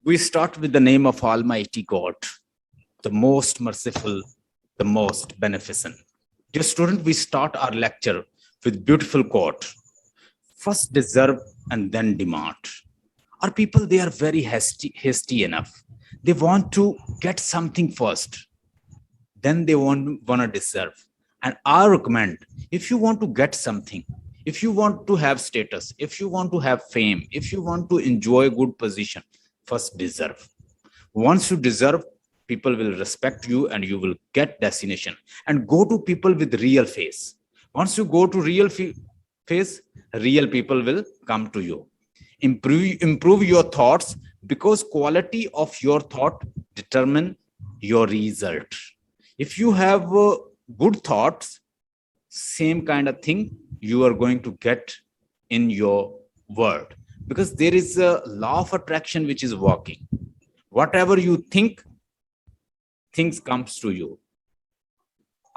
We start with the name of Almighty God, the most merciful, the most beneficent. Dear student, we start our lecture with beautiful quote. First deserve and then demand. Our people, they are very hasty enough. They want to get something first, then they want to deserve. And I recommend, if you want to get something, if you want to have status, if you want to have fame, if you want to enjoy a good position, first deserve. Once you deserve, people will respect you and you will get destination. And go to people with real face. Once you go to real face, real people will come to you. Improve your thoughts, because quality of your thought determine your result. If you have good thoughts, same kind of thing you are going to get in your world, because there is a law of attraction which is working. Whatever you think, things comes to you.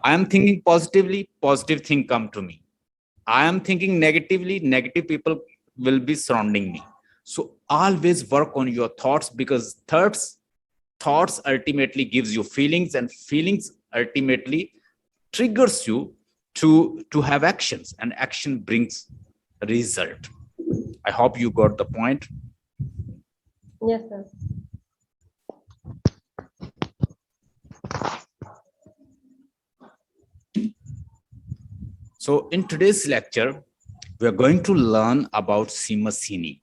I am thinking positively, positive thing come to me. I am thinking negatively, negative people will be surrounding me. So always work on your thoughts, because thoughts ultimately gives you feelings, and feelings ultimately triggers you to have actions, and action brings result. I hope you got the point. Yes, sir. So in today's lecture, we are going to learn about Simasini.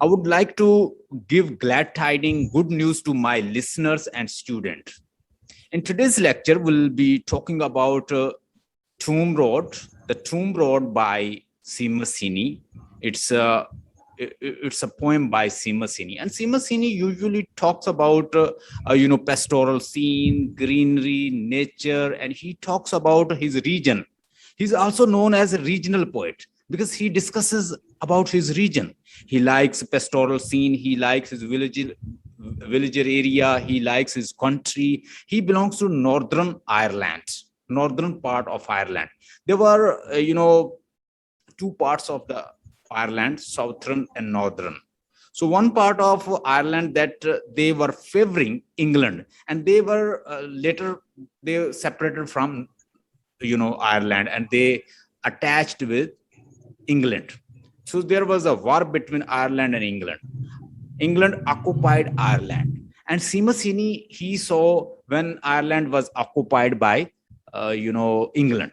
I would like to give glad tidings, good news to my listeners and students. In today's lecture, we'll be talking about Tomb Road, the Tomb Road by Simasini. It's a poem by Simasini, and Simasini usually talks about pastoral scene, greenery, nature, and he talks about his region. He's also known as a regional poet because he discusses about his region. He likes pastoral scene, he likes his villager area, he likes his country. He belongs to Northern Ireland, northern part of Ireland. There were two parts of the Ireland, southern and northern. So one part of Ireland that they were favoring England, and they were later they separated from Ireland, and they attached with England. So there was a war between Ireland and England. England occupied Ireland, and Simasini, he saw when Ireland was occupied by England.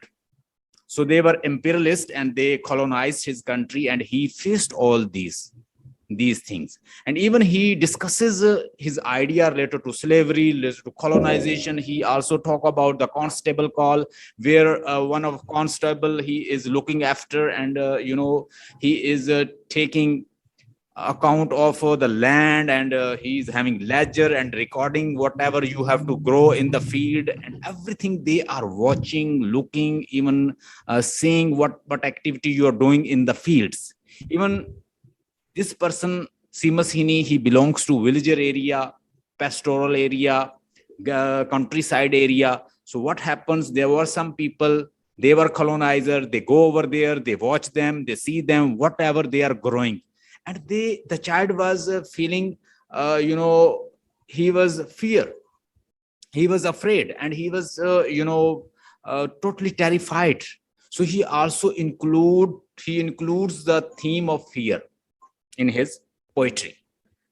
So they were imperialist and they colonized his country, and he faced all these things. And even he discusses his idea related to slavery, related to colonization. He also talk about the constable call, where one of constable he is looking after, and he is taking account of the land, and he's having ledger and recording whatever you have to grow in the field, and everything they are watching, looking, even seeing what activity you are doing in the fields. Even this person Simasini, he belongs to villager area, pastoral area, countryside area. So what happens, there were some people, they were colonizer, they go over there, they watch them, they see them, whatever they are growing, and the child was feeling he was fear, he was afraid, and he was totally terrified. So he includes the theme of fear in his poetry.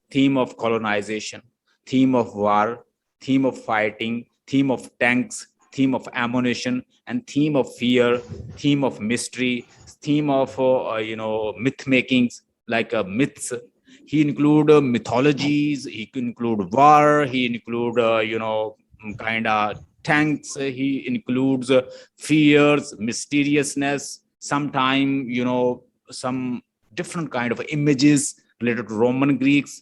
Theme of colonization, theme of war, theme of fighting, theme of tanks, theme of ammunition, and theme of fear, theme of mystery, theme of myth makings, like myths. He include mythologies, he include war, he include kind of tanks, he includes fears, mysteriousness, sometime some different kind of images related to Roman Greeks.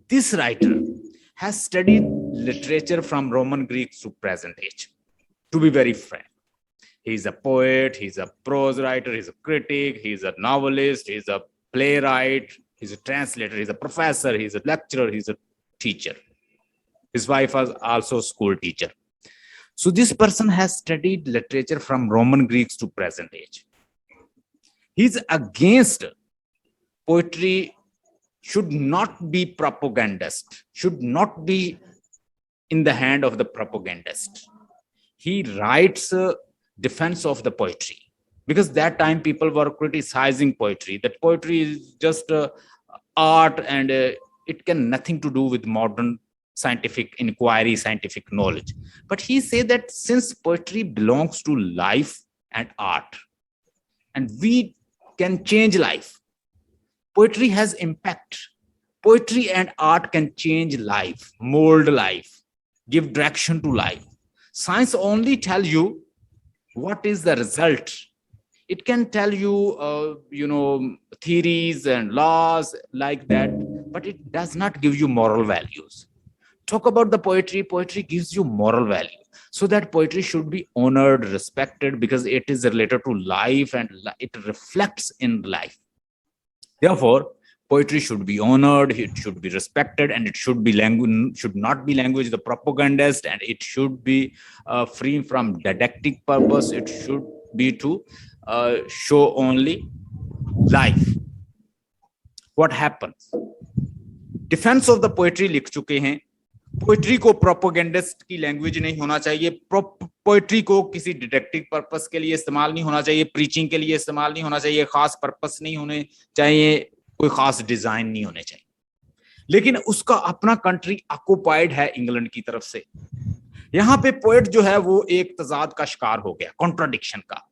This writer has studied literature from Roman Greeks to present age. To be very frank, he's a poet, he's a prose writer, he's a critic, he's a novelist, he's a playwright, he's a translator, he's a professor, he's a lecturer, he's a teacher. His wife was also a school teacher. So this person has studied literature from Roman Greeks to present age. He's against poetry should not be propagandist, should not be in the hand of the propagandist. He writes defense of the poetry, because that time people were criticizing poetry, that poetry is just art, and it can nothing to do with modern scientific inquiry, scientific knowledge. But he said that since poetry belongs to life and art, and we can change life, poetry has impact. Poetry and art can change life, mold life, give direction to life. Science only tell you what is the result. It can tell you, theories and laws like that, but it does not give you moral values. Talk about the poetry. Poetry gives you moral value. So that poetry should be honored, respected, because it is related to life and it reflects in life. Therefore, poetry should be honored, it should be respected, and it should be should not be language the propagandist, and it should be free from didactic purpose. It should be to show only life. What happens? Defense of the poetry लिख चुके हैं. Poetry को propagandist की language नहीं होना चाहिए. Poetry को किसी डिडक्टिव पर्पस के लिए इस्तेमाल नहीं होना चाहिए, प्रीचिंग के लिए इस्तेमाल नहीं होना चाहिए, खास पर्पस नहीं होने चाहिए, कोई खास डिजाइन नहीं होने चाहिए. लेकिन उसका अपना कंट्री ऑक्युपाइड है इंग्लैंड की तरफ से. यहाँ पे पोएट जो है वो एक तजाद का शिकार हो गया, कॉन्ट्राडिक्शन का.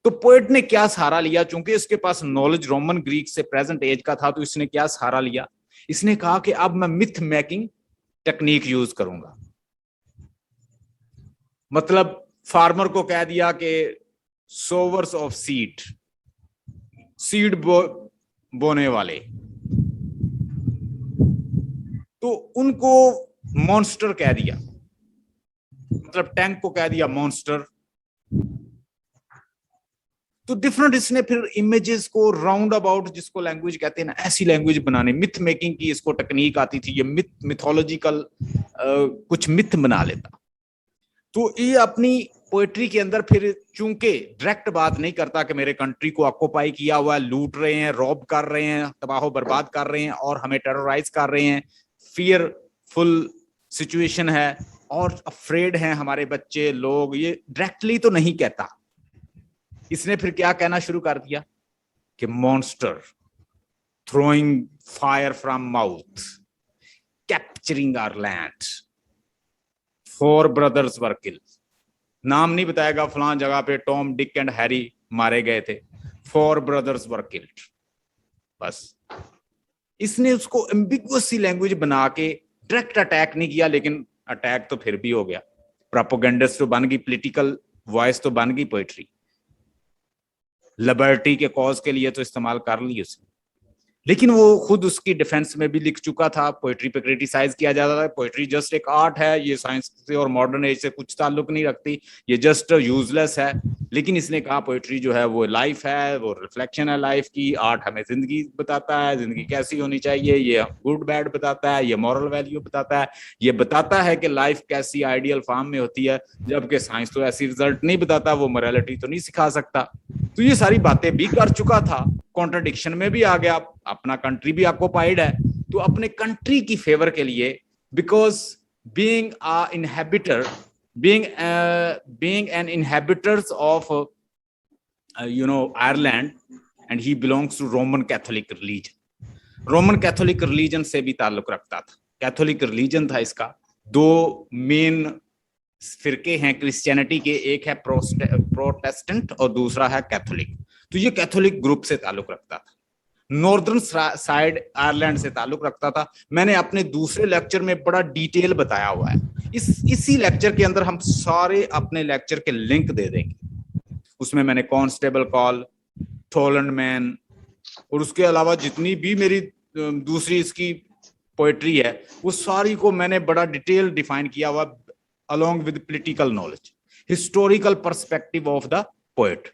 तो पोएट ने क्या सहारा लिया? चूंकि इसके पास नॉलेज रोमन ग्रीक से प्रेजेंट एज का था, तो इसने क्या सहारा लिया? इसने कहा कि अब मैं मिथ मेकिंग टेक्निक यूज करूंगा. मतलब फार्मर को कह दिया कि सोवर्स ऑफ सीड, सीड बोने वाले, तो उनको मॉन्स्टर कह दिया. मतलब टैंक को कह दिया मॉन्स्टर. तो डिफरेंट इसने फिर इमेजेस को राउंड अबाउट, जिसको लैंग्वेज कहते हैं ना, ऐसी लैंग्वेज बनाने, मिथ मेकिंग की इसको टेक्निक आती थी. ये मिथोलॉजिकल कुछ मिथ बना लेता. तो ये अपनी पोएट्री के अंदर फिर चूंकि डायरेक्ट बात नहीं करता कि मेरे कंट्री को ऑक्युपाई किया हुआ है, लूट रहे हैं, रॉब कर रहे हैं, तबाह बर्बाद कर रहे हैं और हमें टेरराइज कर रहे हैं, फियरफुल सिचुएशन है और अफ्रेड हैं हमारे बच्चे लोग, ये डायरेक्टली तो नहीं कहता. इसने फिर क्या कहना शुरू कर दिया कि monster throwing fire from mouth, capturing our land, 4 brothers were killed. नाम नहीं बताएगा, फलां जगह पे टॉम, डिक एंड हैरी मारे गए थे, 4 ब्रदर्स वर किल्ड. बस इसने उसको एम्बिगुअस सी लैंग्वेज बना के डायरेक्ट अटैक नहीं किया, लेकिन अटैक तो फिर भी हो गया. प्रोपेगेंडिस्ट तो बन गई, पॉलिटिकल वॉइस तो बन गई पोएट्री. लिबर्टी के कॉज के लिए तो इस्तेमाल कर ली उसने. लेकिन वो खुद उसकी डिफेंस में भी लिख चुका था. पोएट्री पे क्रिटिसाइज किया जाता था, पोएट्री जस्ट एक आर्ट है, ये साइंस से और मॉडर्न एज से कुछ ताल्लुक नहीं रखती, ये जस्ट यूजलेस है. लेकिन इसने कहा पोएट्री जो है वो लाइफ है, वो रिफ्लेक्शन है लाइफ की. आर्ट हमें जिंदगी बताता है, जिंदगी कैसी होनी चाहिए, ये गुड बैड बताता है, ये मॉरल वैल्यू बताता है, ये बताता है कि लाइफ कैसी आइडियल फॉर्म में होती है. जबकि साइंस तो ऐसी रिजल्ट नहीं बताता, वो मोरालिटी तो नहीं सिखा सकता. तो ये सारी बातें भी कर चुका था, कॉन्ट्रडिक्शन में भी आ गया. अपना कंट्री भी ऑक्युपाइड है, तो अपने कंट्री की फेवर के लिए, because being a inhabiter, being an inhabitants of Ireland, and he belongs to Roman Catholic religion. Roman Catholic religion से भी ताल्लुक रखता था. कैथोलिक रिलीजन था इसका. 2 मेन फिरके हैं क्रिश्चियनिटी के, एक है प्रोटेस्टेंट और दूसरा है कैथोलिक. तो ये कैथोलिक ग्रुप से ताल्लुक रखता था, नॉर्दर्न साइड आयरलैंड से ताल्लुक रखता था. मैंने अपने दूसरे लेक्चर में बड़ा डिटेल बताया हुआ है. इसी लेक्चर के अंदर हम सारे अपने लेक्चर के लिंक दे देंगे. उसमें मैंने कॉन्स्टेबल कॉल, थोलन मैन, और उसके अलावा जितनी भी मेरी दूसरी इसकी पोएट्री है, वो सारी को मैंने बड़ा डिटेल डिफाइन किया हुआ, along with political knowledge, historical perspective of the poet.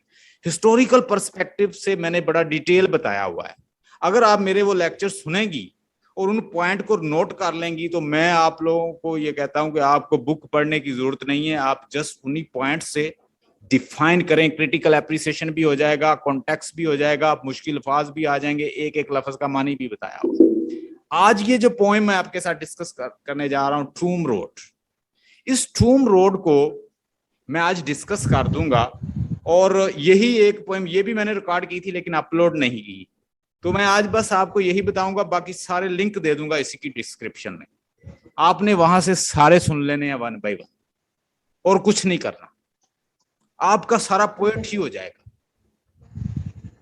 Historical perspective से मैंने बड़ा डिटेल बताया हुआ है. अगर आप मेरे वो लेक्चर सुनेंगी और उन पॉइंट को नोट कर लेंगी, तो मैं आप लोगों को ये कहता हूं कि आपको बुक पढ़ने की जरूरत नहीं है. आप जस्ट उन्हीं पॉइंट से डिफाइन करें, क्रिटिकल एप्रिसिएशन भी हो जाएगा, कॉन्टेक्स्ट भी हो जाएगा, आप मुश्किल अल्फाज भी आ जाएंगे, एक एक लफ्ज का मानी भी बताया हुआ. आज ये जो पोएम मैं आपके साथ डिस्कस करने जा रहा हूं, टूम रोड, इस टूम रोड को मैं आज डिस्कस कर दूंगा। और यही एक पोएम, ये भी मैंने रिकॉर्ड की थी लेकिन अपलोड नहीं की, तो मैं आज बस आपको यही बताऊंगा, बाकी सारे लिंक दे दूंगा इसी की डिस्क्रिप्शन में। आपने वहां से सारे सुन लेने हैं वन बाय वन, और कुछ नहीं करना, आपका सारा पोएट ही हो जाएगा।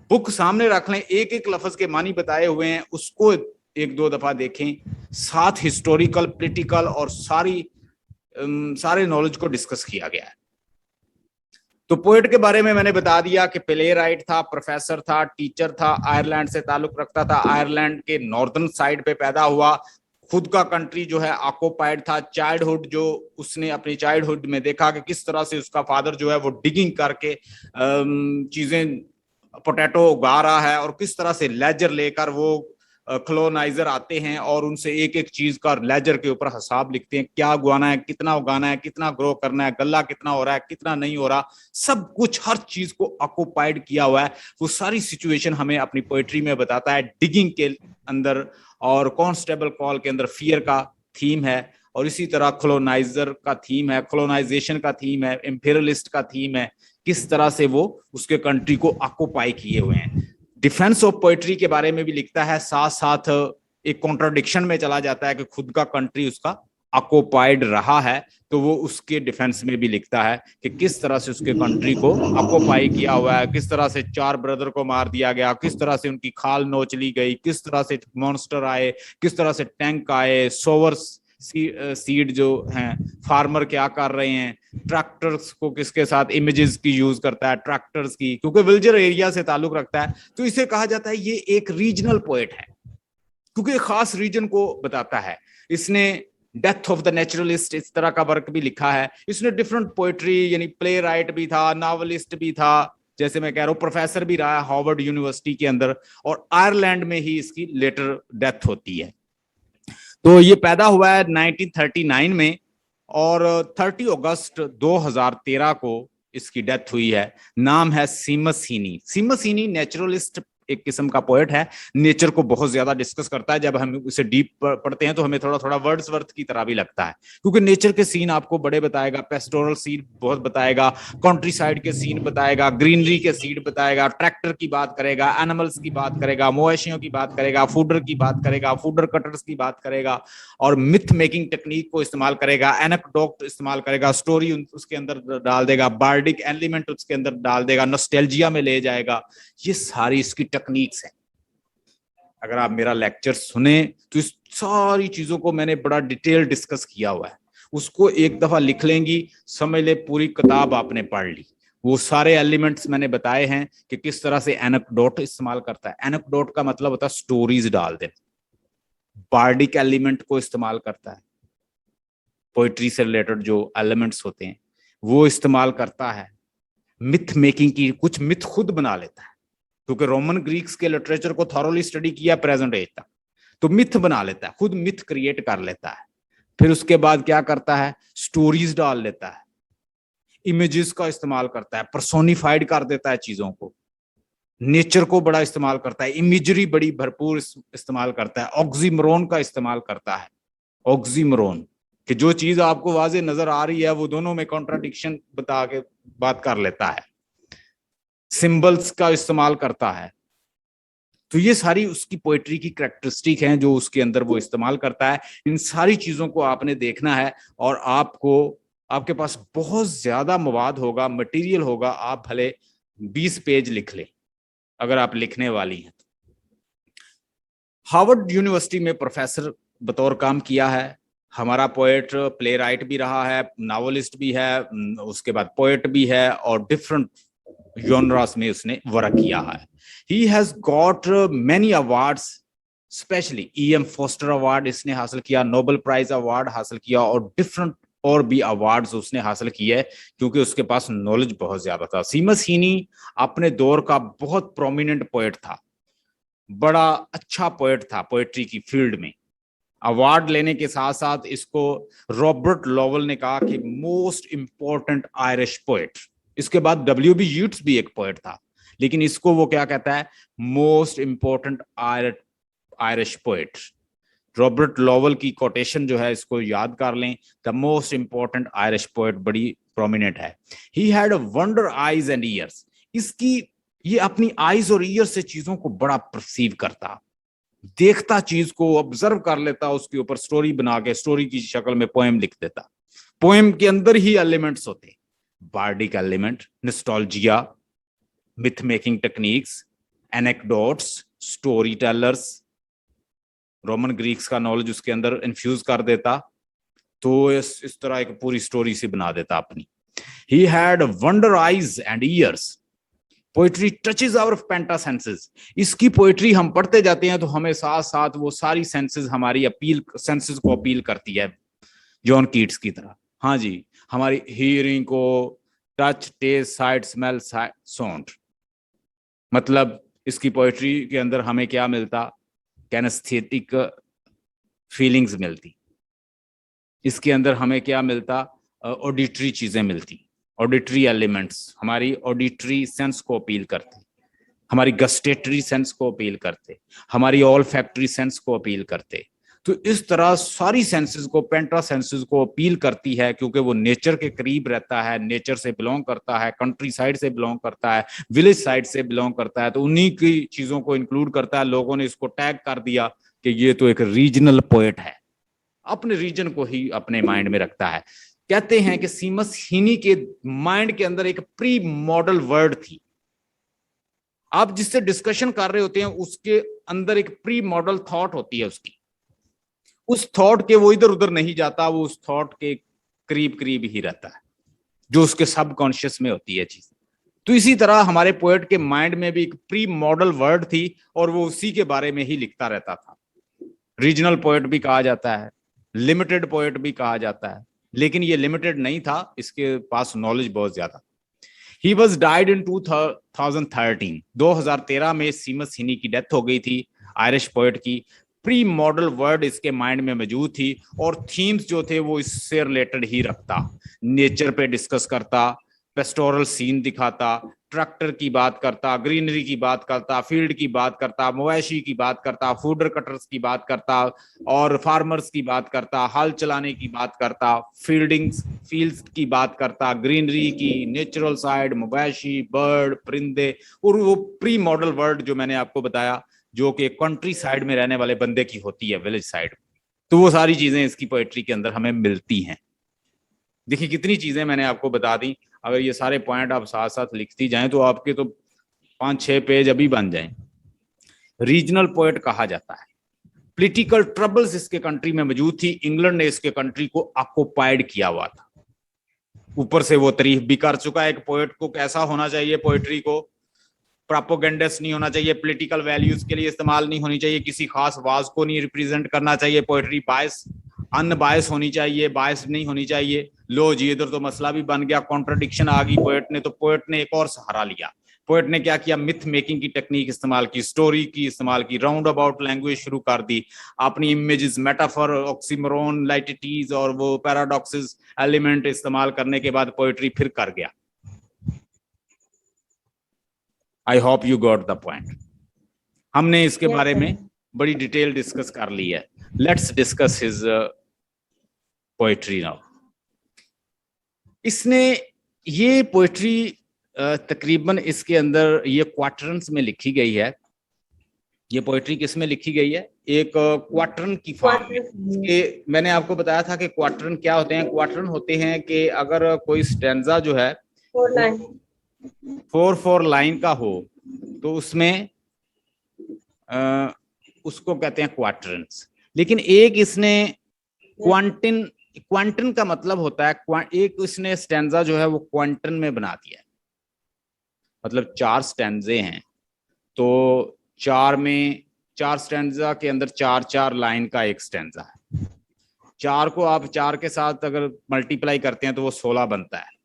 बुक सामने रख लें, एक एक लफ्ज के मानी बताए हुए हैं, उसको एक दो दफा देखें, साथ हिस्टोरिकल, पॉलिटिकल और सारे नॉलेज को डिस्कस किया गया है। तो पोएट के बारे में मैंने बता दिया कि प्ले राइट था, प्रोफेसर था, टीचर था, आयरलैंड से ताल्लुक रखता था, आयरलैंड के नॉर्दर्न साइड पे पैदा हुआ, खुद का कंट्री जो है ऑक्युपाइड था। चाइल्डहुड जो उसने अपनी चाइल्डहुड में देखा कि किस तरह से उसका फादर जो है वो डिगिंग करके चीजें, पोटैटो उगा रहा है, और किस तरह से लेजर लेकर वो कॉलोनाइजर आते हैं और उनसे एक एक चीज का लेजर के ऊपर हिसाब लिखते हैं, क्या उगाना है, कितना उगाना है, कितना ग्रो करना है, गल्ला कितना हो रहा है, कितना नहीं हो रहा, सब कुछ हर चीज को ऑक्युपाइड किया हुआ है। वो सारी सिचुएशन हमें अपनी पोएट्री में बताता है। डिगिंग के अंदर और कॉन्स्टेबल कॉल के अंदर फियर का थीम है, और इसी तरह कॉलोनाइजर का थीम है, कॉलोनाइजेशन का थीम है, इंपीरियलिस्ट का थीम है, किस तरह से वो उसके कंट्री को ऑक्युपाई किए हुए हैं। डिफेंस ऑफ पोएट्री के बारे में भी लिखता है, साथ साथ एक कॉन्ट्राडिक्शन में चला जाता है कि खुद का कंट्री उसका ऑक्युपाइड रहा है, तो वो उसके डिफेंस में भी लिखता है कि किस तरह से उसके कंट्री को ऑक्युपाई किया हुआ है, किस तरह से 4 ब्रदर को मार दिया गया, किस तरह से उनकी खाल नोच ली गई, किस तरह से मॉन्स्टर आए, किस तरह से टैंक आए, सोवर्स सीड जो हैं, फार्मर क्या कर रहे हैं, ट्रैक्टर्स को किसके साथ इमेजेस की यूज करता है, ट्रैक्टर्स की, क्योंकि विल्जर एरिया से ताल्लुक रखता है, तो इसे कहा जाता है ये एक रीजनल पोएट है, क्योंकि खास रीजन को बताता है। इसने डेथ ऑफ द नेचुरलिस्ट इस तरह का वर्क भी लिखा है। इसने डिफरेंट पोएट्री, यानी प्ले राइट भी था, नॉवलिस्ट भी था, जैसे मैं कह रहा हूं प्रोफेसर भी रहा है हार्वर्ड यूनिवर्सिटी के अंदर, और आयरलैंड में ही इसकी लेटर डेथ होती है। तो ये पैदा हुआ है 1939 में, और 30 अगस्त 2013 को इसकी डेथ हुई है। नाम है सीमस हीनी। सीमस हीनी नेचुरलिस्ट एक किस्म का पोएट है, नेचर को बहुत ज्यादा डिस्कस करता है। जब हम इसे डीप पढ़ते हैं तो हमें थोड़ा थोड़ा वर्ड्सवर्थ की तरह भी लगता है, क्योंकि नेचर के सीन आपको बड़े बताएगा, पेस्टोरल सीन बहुत बताएगा, कंट्री साइड के सीन बताएगा, ग्रीनरी के सीन बताएगा, ट्रैक्टर की बात करेगा, एनिमल्स की बात करेगा, मवेशियों की बात करेगा, फूडर की बात करेगा, फूडर कटर्स की बात करेगा, और मिथ मेकिंग टेक्निक को इस्तेमाल करेगा, एनेक्डोट इस्तेमाल करेगा, स्टोरी उसके अंदर डाल देगा, बार्डिक एलिमेंट उसके अंदर डाल देगा, नॉस्टैल्जिया में ले जाएगा। ये सारी इसकी टेक्निक्स है। अगर आप मेरा लेक्चर सुने तो इस सारी चीजों को मैंने बड़ा डिटेल डिस्कस किया हुआ है, उसको एक दफा लिख लेंगी, समझ ले पूरी किताब आपने पढ़ ली। वो सारे एलिमेंट्स मैंने बताए हैं कि किस तरह से एनेक्डोट इस्तेमाल करता है। एनेक्डोट का मतलब होता है स्टोरीज डाल दे। बार्डिक एलिमेंट को इस्तेमाल करता है, पोइट्री से रिलेटेड जो एलिमेंट्स होते हैं वो इस्तेमाल करता है। मिथ मेकिंग की, कुछ मिथ खुद बना लेता है, क्योंकि रोमन ग्रीक्स के लिटरेचर को थॉरोली स्टडी किया प्रेजेंट एज तक, तो मिथ बना लेता है, खुद मिथ क्रिएट कर लेता है। फिर उसके बाद क्या करता है, स्टोरीज डाल लेता है, इमेजेस का इस्तेमाल करता है, पर्सोनिफाइड कर देता है चीजों को, नेचर को बड़ा इस्तेमाल करता है, इमेजरी बड़ी भरपूर इस्तेमाल करता है, ऑक्सीमरोन का इस्तेमाल करता है। ऑक्सीमरोन कि जो चीज आपको वाजे नजर आ रही है वो दोनों में कॉन्ट्राडिक्शन बता के बात कर लेता है। सिंबल्स का इस्तेमाल करता है। तो ये सारी उसकी पोएट्री की कैरेक्टरिस्टिक हैं जो उसके अंदर वो इस्तेमाल करता है। इन सारी चीजों को आपने देखना है, और आपके पास बहुत ज्यादा मवाद होगा, मटेरियल होगा। आप भले 20 पेज लिख ले अगर आप लिखने वाली हैं। हार्वर्ड यूनिवर्सिटी में प्रोफेसर बतौर काम किया है। हमारा पोएट प्ले राइट भी रहा है, नॉवलिस्ट भी है, उसके बाद पोएट भी है, और डिफरेंट जॉनरास में उसने वर्क किया है। He has got many awards, specially E.M. Forster award इसने हासिल किया, नोबेल प्राइज अवार्ड हासिल किया, और डिफरेंट और भी अवार्ड्स उसने हासिल किए, क्योंकि उसके पास नॉलेज बहुत ज्यादा था। सीमस हीनी अपने दौर का बहुत प्रोमिनेंट पोएट था, बड़ा अच्छा पोएट था पोएट्री की फील्ड में। अवार्ड लेने के साथ साथ इसको रॉबर्ट लॉवेल ने कहा कि मोस्ट इंपॉर्टेंट आयरिश पोएट। इसके बाद W.B. यीट्स भी एक पोएट था, लेकिन इसको वो क्या कहता है, most important Irish poet. Robert Lowell की कोटेशन जो है इसको याद कर लें, the most important Irish poet बड़ी प्रोमिनेंट है। He had wonder eyes and ears, इसकी ये अपनी आईज और ईयर से चीजों को बड़ा परसीव करता, देखता, चीज को ऑब्जर्व कर लेता, उसके ऊपर स्टोरी बना के स्टोरी की शक्ल में पोएम लिख देता। पोएम के अंदर ही एलिमेंट्स होते, bardic element, nostalgia, myth making techniques, anecdotes, story tellers, Roman Greeks का नॉलेज उसके अंदर इन्फ्यूज कर देता, तो इस तरह एक पूरी स्टोरी से बना देता अपनी। He had wonder eyes and ears, poetry touches our penta senses, इसकी पोइट्री हम पढ़ते जाते हैं तो हमें साथ साथ वो सारी सेंसेस हमारी अपील, सेंसेस को अपील करती है, जॉन कीट्स की तरह। हाँ जी, हमारी हियरिंग को, touch, taste, sight, smell, sound, मतलब इसकी पोइट्री के अंदर हमें क्या मिलता, कैनेस्थेटिक फीलिंग्स मिलती, इसके अंदर हमें क्या मिलता, ऑडिटरी चीजें मिलती, ऑडिटरी एलिमेंट्स हमारी ऑडिटरी सेंस को अपील करते, हमारी गस्टेटरी सेंस को अपील करते, हमारी ऑल फैक्टरी सेंस को अपील करते। तो इस तरह सारी सेंसेस को, पेंट्रा सेंसेस को अपील करती है, क्योंकि वो नेचर के करीब रहता है, नेचर से बिलोंग करता है, कंट्री साइड से बिलोंग करता है, विलेज साइड से बिलोंग करता है, तो उन्हीं की चीजों को इंक्लूड करता है। लोगों ने इसको टैग कर दिया कि ये तो एक रीजनल पोएट है, अपने रीजन को ही अपने माइंड में रखता है। कहते हैं कि सीमस हीनी के माइंड के अंदर एक प्री मॉडल वर्ड थी, आप जिससे डिस्कशन कर रहे होते हैं उसके अंदर एक प्री मॉडल थॉट होती है उसकी, उस थॉट के वो इधर उधर नहीं जाता, वो उस थॉट के करीब करीब ही रहता है, जो उसके सबकॉन्शियस में होती है चीज। तो इसी तरह हमारे पोएट के माइंड में भी एक प्री मॉडल वर्ड थी और वो उसी के बारे में ही लिखता रहता था। रीजनल पोएट भी कहा जाता है, लिमिटेड पोएट भी कहा जाता है, लेकिन ये लिमिटेड नहीं था, इसके पास नॉलेज बहुत ज्यादा। ही वॉज डाइड इन 2013, 2013 में सीमस हिनी की डेथ हो गई थी, आयरिश पोएट की। प्री मॉडल वर्ड इसके माइंड में मौजूद थी और थीम्स जो थे वो इससे रिलेटेड ही रखता, नेचर पे डिस्कस करता, पेस्टोरल सीन दिखाता, ट्रैक्टर की बात करता, ग्रीनरी की बात करता, फील्ड की बात करता, मवेशी की बात करता, फूडर कटर्स की बात करता और फार्मर्स की बात करता, हल चलाने की बात करता, फील्ड्स की बात करता, ग्रीनरी की, नेचुरल साइड, मवेशी, बर्ड, परिंदे, और वो प्री मॉडल वर्ड जो मैंने आपको बताया, जो कि कंट्री साइड में रहने वाले बंदे की होती है, विलेज साइड। तो वो सारी चीजें इसकी पोएट्री के अंदर हमें मिलती हैं। देखिए कितनी चीजें मैंने आपको बता दी, अगर ये सारे पॉइंट आप साथ साथ लिखती जाएं तो आपके तो 5-6 पेज अभी बन जाएं। रीजनल पोएट कहा जाता है। पॉलिटिकल ट्रबल्स इसके कंट्री में मौजूद थी, इंग्लैंड ने इसके कंट्री को ऑक्युपाइड किया हुआ था। ऊपर से वो तारीफ भी कर चुका है, एक पोएट को कैसा होना चाहिए, पोएट्री को प्रोपोगेंडस नहीं होना चाहिए, पॉलिटिकल वैल्यूज के लिए इस्तेमाल नहीं होनी चाहिए, किसी खास वाज को नहीं रिप्रेजेंट करना चाहिए, पोएट्री बायस अनबायस होनी चाहिए, बायस नहीं होनी चाहिए। लो जी, इधर तो मसला भी बन गया, कॉन्ट्रडिक्शन आ गई पोएट ने, तो पोएट ने एक और सहारा लिया। पोएट ने क्या किया, मिथ मेकिंग की टेक्निक इस्तेमाल की, स्टोरी की इस्तेमाल की, राउंड अबाउट लैंग्वेज शुरू कर दी, अपनी इमेजेस, मेटाफर, ऑक्सीमोरन, लाइटिटीज और वो पैराडॉक्सेस एलिमेंट इस्तेमाल करने के बाद पोएट्री फिर कर गया। I hope you got the point. हमने इसके बारे में बड़ी डिटेल डिस्कस कर ली है। Let's discuss his poetry now. इसने ये पोएट्री तकरीबन इसके अंदर ये क्वार्टरन्स में लिखी गई है। ये पोएट्री किस में लिखी गई है, एक क्वार्टरन की फॉर्म में। मैंने आपको बताया था कि क्वार्टरन क्या होते हैं। क्वार्टरन होते हैं कि अगर कोई स्टैंजा जो है 4 लाइन का हो तो उसमें उसको कहते हैं क्वार्टरन्स। लेकिन एक इसने क्वांटन का मतलब होता है, एक इसने स्टैंजा जो है वो क्वांटन में बना दिया है। मतलब 4 स्टैंजे हैं तो 4 स्टैंजा के अंदर 4 लाइन का एक स्टैंजा है। 4 को आप 4 के साथ अगर मल्टीप्लाई करते हैं तो वो 16 बनता है।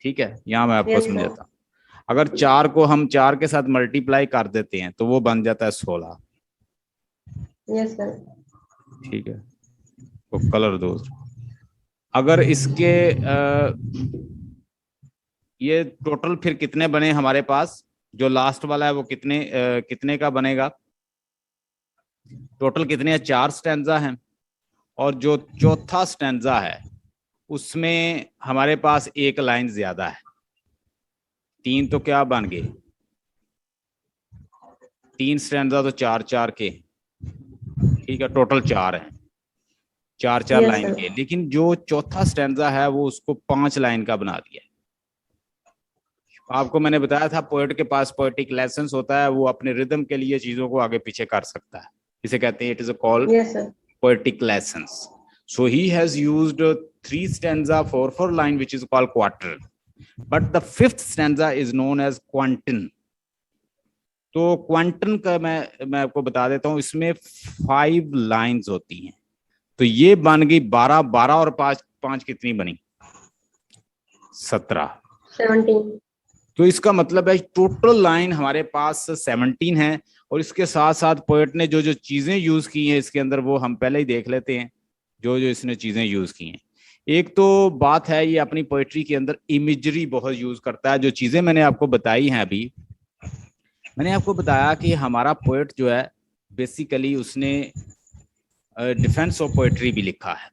ठीक है, यहाँ मैं आपको समझाता हूँ। अगर 4 को हम 4 के साथ मल्टीप्लाई कर देते हैं तो वो बन जाता है 16। Yes sir. ठीक है, तो कलर दो। अगर इसके ये टोटल फिर कितने बने हमारे पास, जो लास्ट वाला है वो कितने का बनेगा, टोटल कितने हैं? 4 स्टैंजा हैं, और जो चौथा स्टैंजा है उसमें हमारे पास एक लाइन ज्यादा है। 3 तो क्या बन गए? 3 स्टैंजा तो 4-4 के, ठीक है, टोटल 4 हैं, 4-4 Yes, लाइन sir. के। लेकिन जो चौथा स्टैंजा है वो उसको 5 लाइन का बना दिया। आपको मैंने बताया था पोएट के पास पोएटिक लाइसेंस होता है, वो अपने रिदम के लिए चीजों को आगे पीछे कर सकता है, इसे कहते हैं, it is called Yes, sir. poetic license. So he has used 3 stanza for 4 line, which is called quatrain. But the 5th stanza is known as quatrain. तो क्वांटन का मैं आपको बता देता हूँ, इसमें 5 लाइंस होती हैं। तो ये बन गई 12, 12 और 5, 5 कितनी बनी? 17। 17. तो इसका मतलब है टोटल लाइन हमारे पास 17 है। और इसके साथ साथ पोएट ने जो जो चीजें यूज की हैं इसके अंदर, वो हम पहले ही देख लेते हैं, जो जो इसने चीजें यूज की हैं। एक तो बात है, ये अपनी पोएट्री के अंदर इमेजरी बहुत यूज करता है। जो चीजें मैंने आपको बताई हैं अभी, मैंने आपको बताया कि हमारा पोएट जो है बेसिकली उसने डिफेंस ऑफ पोएट्री भी लिखा है,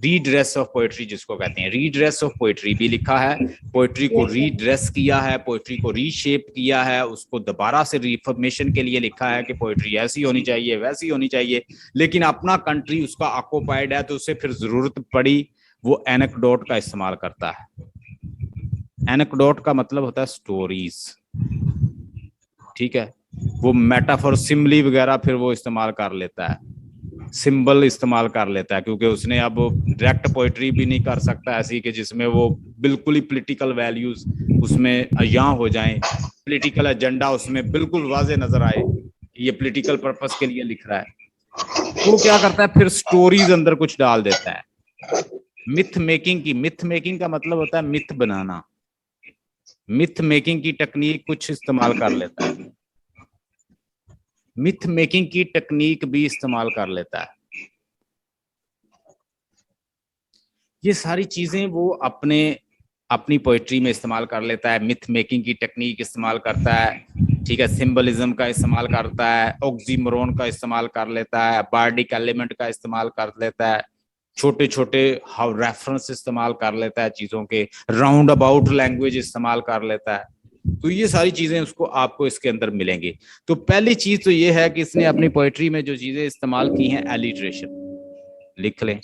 रीड्रेस ऑफ पोएट्री जिसको कहते हैं, रीड्रेस ऑफ पोएट्री भी लिखा है। पोएट्री को Yes, sir. रीड्रेस किया है, पोएट्री को रीशेप किया है, उसको दोबारा से रिफॉर्मेशन के लिए लिखा है कि पोएट्री ऐसी होनी चाहिए, वैसी होनी चाहिए। लेकिन अपना कंट्री उसका ऑक्युपाइड है, तो उसे फिर जरूरत पड़ी, वो एनेक्डोट का इस्तेमाल करता है। एनेक्डोट का मतलब होता है स्टोरीज, ठीक है। वो मेटाफोर, सिम्बली वगैरह फिर वो इस्तेमाल कर लेता है, सिंबल इस्तेमाल कर लेता है, क्योंकि उसने अब डायरेक्ट पोएट्री भी नहीं कर सकता ऐसी कि जिसमें वो बिल्कुल ही पॉलिटिकल वैल्यूज उसमें यहाँ हो जाएं, पॉलिटिकल एजेंडा उसमें बिल्कुल वाजे नजर आए, ये पॉलिटिकल पर्पस के लिए लिख रहा है। वो क्या करता है, फिर स्टोरीज अंदर कुछ डाल देता है। मिथ मेकिंग की, मिथ मेकिंग का मतलब होता है मिथ बनाना, मिथ मेकिंग की टेक्निक कुछ इस्तेमाल कर लेता है, मिथ मेकिंग की टेक्निक भी इस्तेमाल कर लेता है। ये सारी चीजें वो अपनी पोएट्री में इस्तेमाल कर लेता है। मिथ मेकिंग की टेक्निक इस्तेमाल करता है, ठीक है, सिंबलिज्म का इस्तेमाल करता है, ऑक्सीमोरोन का इस्तेमाल कर लेता है, बार्डिक एलिमेंट का इस्तेमाल कर लेता है, छोटे छोटे रेफरेंस इस्तेमाल कर लेता है चीजों के, राउंड अबाउट लैंग्वेज इस्तेमाल कर लेता है। तो ये सारी चीजें उसको आपको इसके अंदर मिलेंगी। तो पहली चीज तो ये है कि इसने अपनी पोएट्री में जो चीजें इस्तेमाल की हैं, एलिट्रेशन, लिख लें।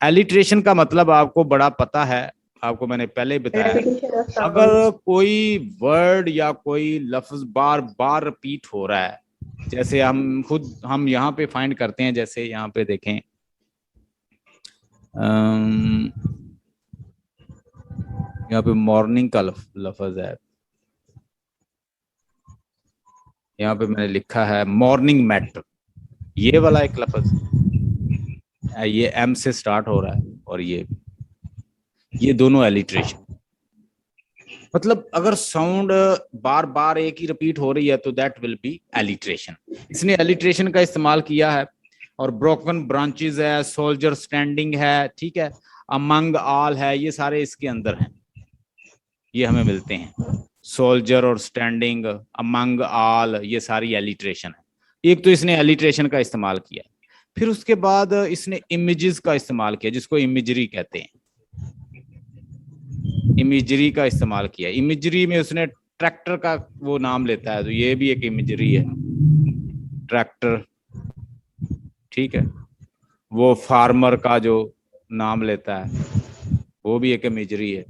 एलिट्रेशन का मतलब आपको बड़ा पता है, आपको मैंने पहले बताया। Repetition of sound. अगर कोई वर्ड या कोई लफ्ज बार बार रिपीट हो रहा है, जैसे हम यहाँ पे फाइंड करते हैं, जैसे यहाँ पे देखें, यहाँ पे मॉर्निंग का लफ्ज है, यहाँ पे मैंने लिखा है मॉर्निंग मैटर, ये वाला एक लफ्ज, ये एम से स्टार्ट हो रहा है, और ये दोनों एलिट्रेशन। मतलब अगर साउंड बार बार एक ही रिपीट हो रही है तो दैट विल बी एलिट्रेशन। इसने एलिट्रेशन का इस्तेमाल किया है। और ब्रोकन ब्रांचेस है, सोल्जर स्टैंडिंग है, ठीक है, अमंग ऑल है, ये सारे इसके अंदर हैं, ये हमें मिलते हैं। सोल्जर और स्टैंडिंग, अमंग ऑल, ये सारी एलिट्रेशन है। एक तो इसने एलिट्रेशन का इस्तेमाल किया, फिर उसके बाद इसने इमेजेस का इस्तेमाल किया, जिसको इमेजरी कहते हैं, इमेजरी का इस्तेमाल किया। इमेजरी में उसने ट्रैक्टर का वो नाम लेता है, तो ये भी एक इमेजरी है, ट्रैक्टर, ठीक है। वो फार्मर का जो नाम लेता है वो भी एक इमेजरी है,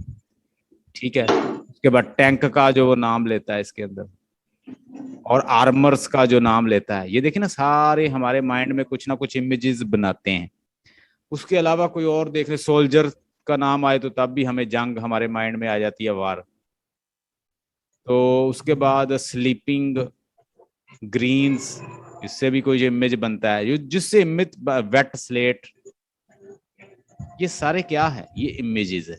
ठीक है। उसके बाद टैंक का जो वो नाम लेता है इसके अंदर, और आर्मर्स का जो नाम लेता है, ये देखिए ना, सारे हमारे माइंड में कुछ ना कुछ इमेजेस बनाते हैं। उसके अलावा कोई और देख ले, सोल्जर का नाम आए तो तब भी हमें जंग हमारे माइंड में आ जाती है, वार। तो उसके बाद स्लीपिंग ग्रीन्स, इससे भी कोई इमेज बनता है, जिससे इमेज, वेट स्लेट, ये सारे क्या है, ये इमेजेस है,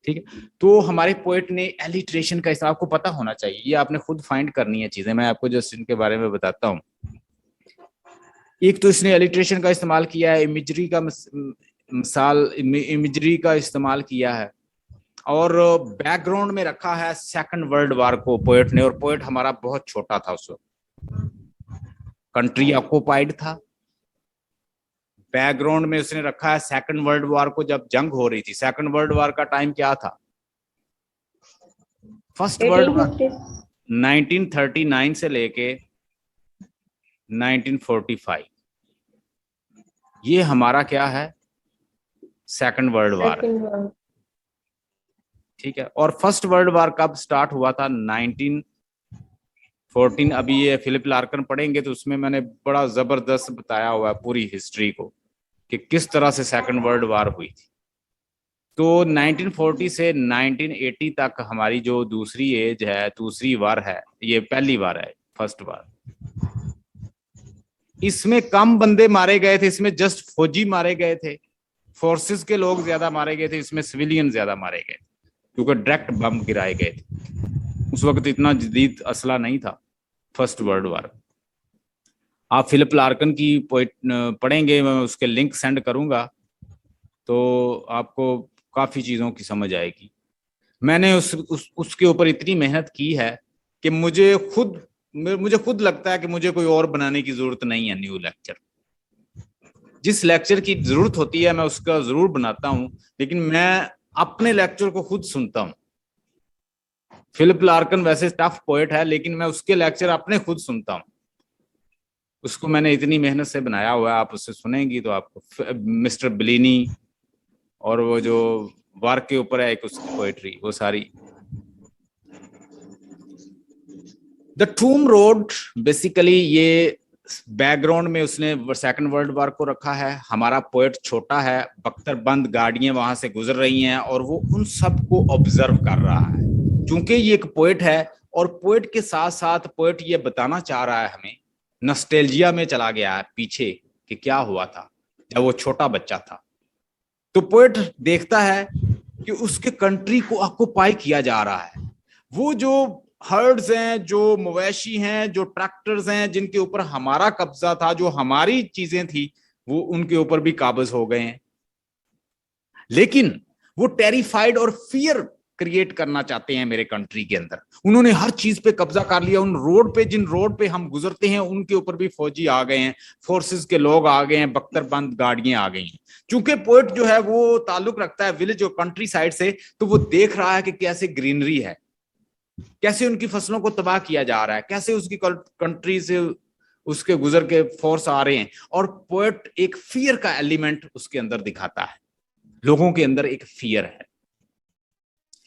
ठीक है। तो हमारे पोएट ने एलिट्रेशन का इस्तेमाल, आपको पता होना चाहिए, ये आपने खुद फाइंड करनी है चीजें, मैं आपको जस्ट इनके बारे में बताता हूँ। एक तो इसने एलिट्रेशन का इस्तेमाल किया है, इमेजरी का मिसाल, इमेजरी का इस्तेमाल किया है, और बैकग्राउंड में रखा है सेकंड वर्ल्ड वार को पोएट ने। और पोएट हमारा बहुत छोटा था उस वक्त, कंट्री ऑक्युपाइड था। बैकग्राउंड में उसने रखा है सेकंड वर्ल्ड वॉर को, जब जंग हो रही थी। सेकंड वर्ल्ड वॉर का टाइम क्या था? First world war 1850। 1939 से लेके 1945, ये हमारा क्या है? सेकंड वर्ल्ड वॉर है। Second world. ठीक है। और फर्स्ट वर्ल्ड वॉर कब स्टार्ट हुआ था? 1914। अभी ये फिलिप लार्कन पढ़ेंगे तो उसमें मैंने बड़ा जबरदस्त बताया हुआ है पूरी हिस्ट्री को कि किस तरह से सेकंड वर्ल्ड वॉर हुई थी। तो 1940 से 1980 तक हमारी जो दूसरी एज है, दूसरी वार है, ये पहली वार है, फर्स्ट वार। इसमें कम बंदे मारे गए थे, इसमें जस्ट फौजी मारे गए थे, फोर्सेस के लोग ज्यादा मारे गए थे, इसमें सिविलियन ज्यादा मारे गए क्योंकि डायरेक्ट बम गिराए गए थे। उस वक्त इतना जदीद असला नहीं था फर्स्ट वर्ल्ड वॉर। आप फिलिप लार्कन की पोइट पढ़ेंगे, मैं उसके लिंक सेंड करूंगा तो आपको काफी चीजों की समझ आएगी। मैंने उसके ऊपर इतनी मेहनत की है कि मुझे खुद लगता है कि मुझे कोई और बनाने की जरूरत नहीं है न्यू लेक्चर। जिस लेक्चर की जरूरत होती है मैं उसका जरूर बनाता हूं, लेकिन मैं अपने लेक्चर को खुद सुनता हूं। फिलिप लार्कन वैसे टफ पोएट है, लेकिन मैं उसके लेक्चर अपने खुद सुनता हूं। उसको मैंने इतनी मेहनत से बनाया हुआ है, आप उससे सुनेंगी तो आपको मिस्टर बिलिनी और वो जो वार के ऊपर है एक उसकी पोएट्री, वो सारी। द टूम रोड, बेसिकली ये बैकग्राउंड में उसने सेकंड वर्ल्ड वॉर को रखा है। हमारा पोएट छोटा है, बख्तरबंद गाड़ियां वहां से गुजर रही हैं और वो उन सबको ऑब्जर्व कर रहा है। क्योंकि ये एक पोएट है और पोएट के साथ साथ पोएट ये बताना चाह रहा है हमें, नॉस्टैल्जिया में चला गया है पीछे कि क्या हुआ था जब वो छोटा बच्चा था। तो पोएट देखता है कि उसके कंट्री को ऑक्युपाई किया जा रहा है। वो जो हर्ड्स हैं, जो मवेशी हैं, जो ट्रैक्टर्स हैं, जिनके ऊपर हमारा कब्जा था, जो हमारी चीजें थी, वो उनके ऊपर भी काबज हो गए हैं। लेकिन वो टेरिफाइड और फियर क्रिएट करना चाहते हैं मेरे कंट्री के अंदर। उन्होंने हर चीज पे कब्जा कर लिया। उन रोड पे, जिन रोड पे हम गुजरते हैं, उनके ऊपर भी फौजी आ गए हैं, फोर्सेस के लोग आ गए हैं, बख्तरबंद गाड़ियां आ गई हैं। चूंकि पोएट जो है वो ताल्लुक रखता है विलेज और कंट्री साइड से, तो वो देख रहा है कि कैसे ग्रीनरी है, कैसे उनकी फसलों को तबाह किया जा रहा है, कैसे उसकी कंट्री से उसके गुजर के फोर्स आ रहे हैं। और पोएट एक फियर का एलिमेंट उसके अंदर दिखाता है, लोगों के अंदर एक फियर है।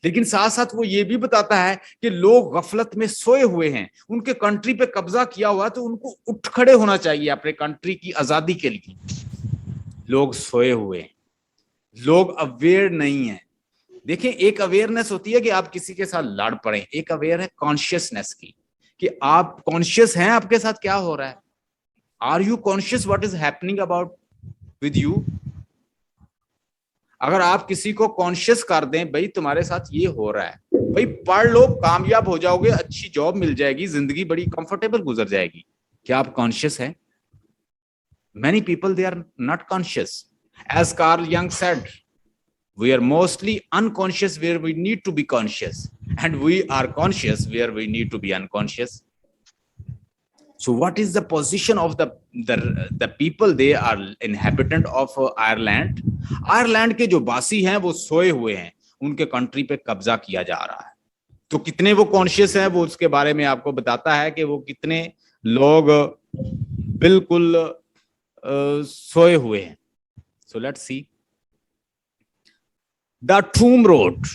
लेकिन साथ साथ वो ये भी बताता है कि लोग गफलत में सोए हुए हैं, उनके कंट्री पे कब्जा किया हुआ, तो उनको उठ खड़े होना चाहिए अपने कंट्री की आजादी के लिए। लोग सोए हुए हैं, लोग अवेयर नहीं है। देखिए, एक अवेयरनेस होती है कि आप किसी के साथ लड़ पड़े, एक अवेयर है कॉन्शियसनेस की, कि आप कॉन्शियस हैं आपके साथ क्या हो रहा है। Are you conscious what is happening about with you? अगर आप किसी को कॉन्शियस कर दें, भाई तुम्हारे साथ ये हो रहा है, भाई पढ़ लो, कामयाब हो जाओगे, अच्छी जॉब मिल जाएगी, जिंदगी बड़ी कंफर्टेबल गुजर जाएगी, क्या आप कॉन्शियस हैं? Many people, they are not conscious. As Carl Jung said, we are mostly unconscious where we need to be conscious, and we are conscious where we need to be unconscious. So what is the position of the people? They are inhabitant of Ireland. Ireland के जो बासी हैं वो सोए हुए हैं, उनके country पे कब्जा किया जा रहा है। तो कितने वो कॉन्शियस हैं, वो उसके बारे में आपको बताता है कि वो कितने लोग बिल्कुल सोए हुए हैं। So let's see the टूम road.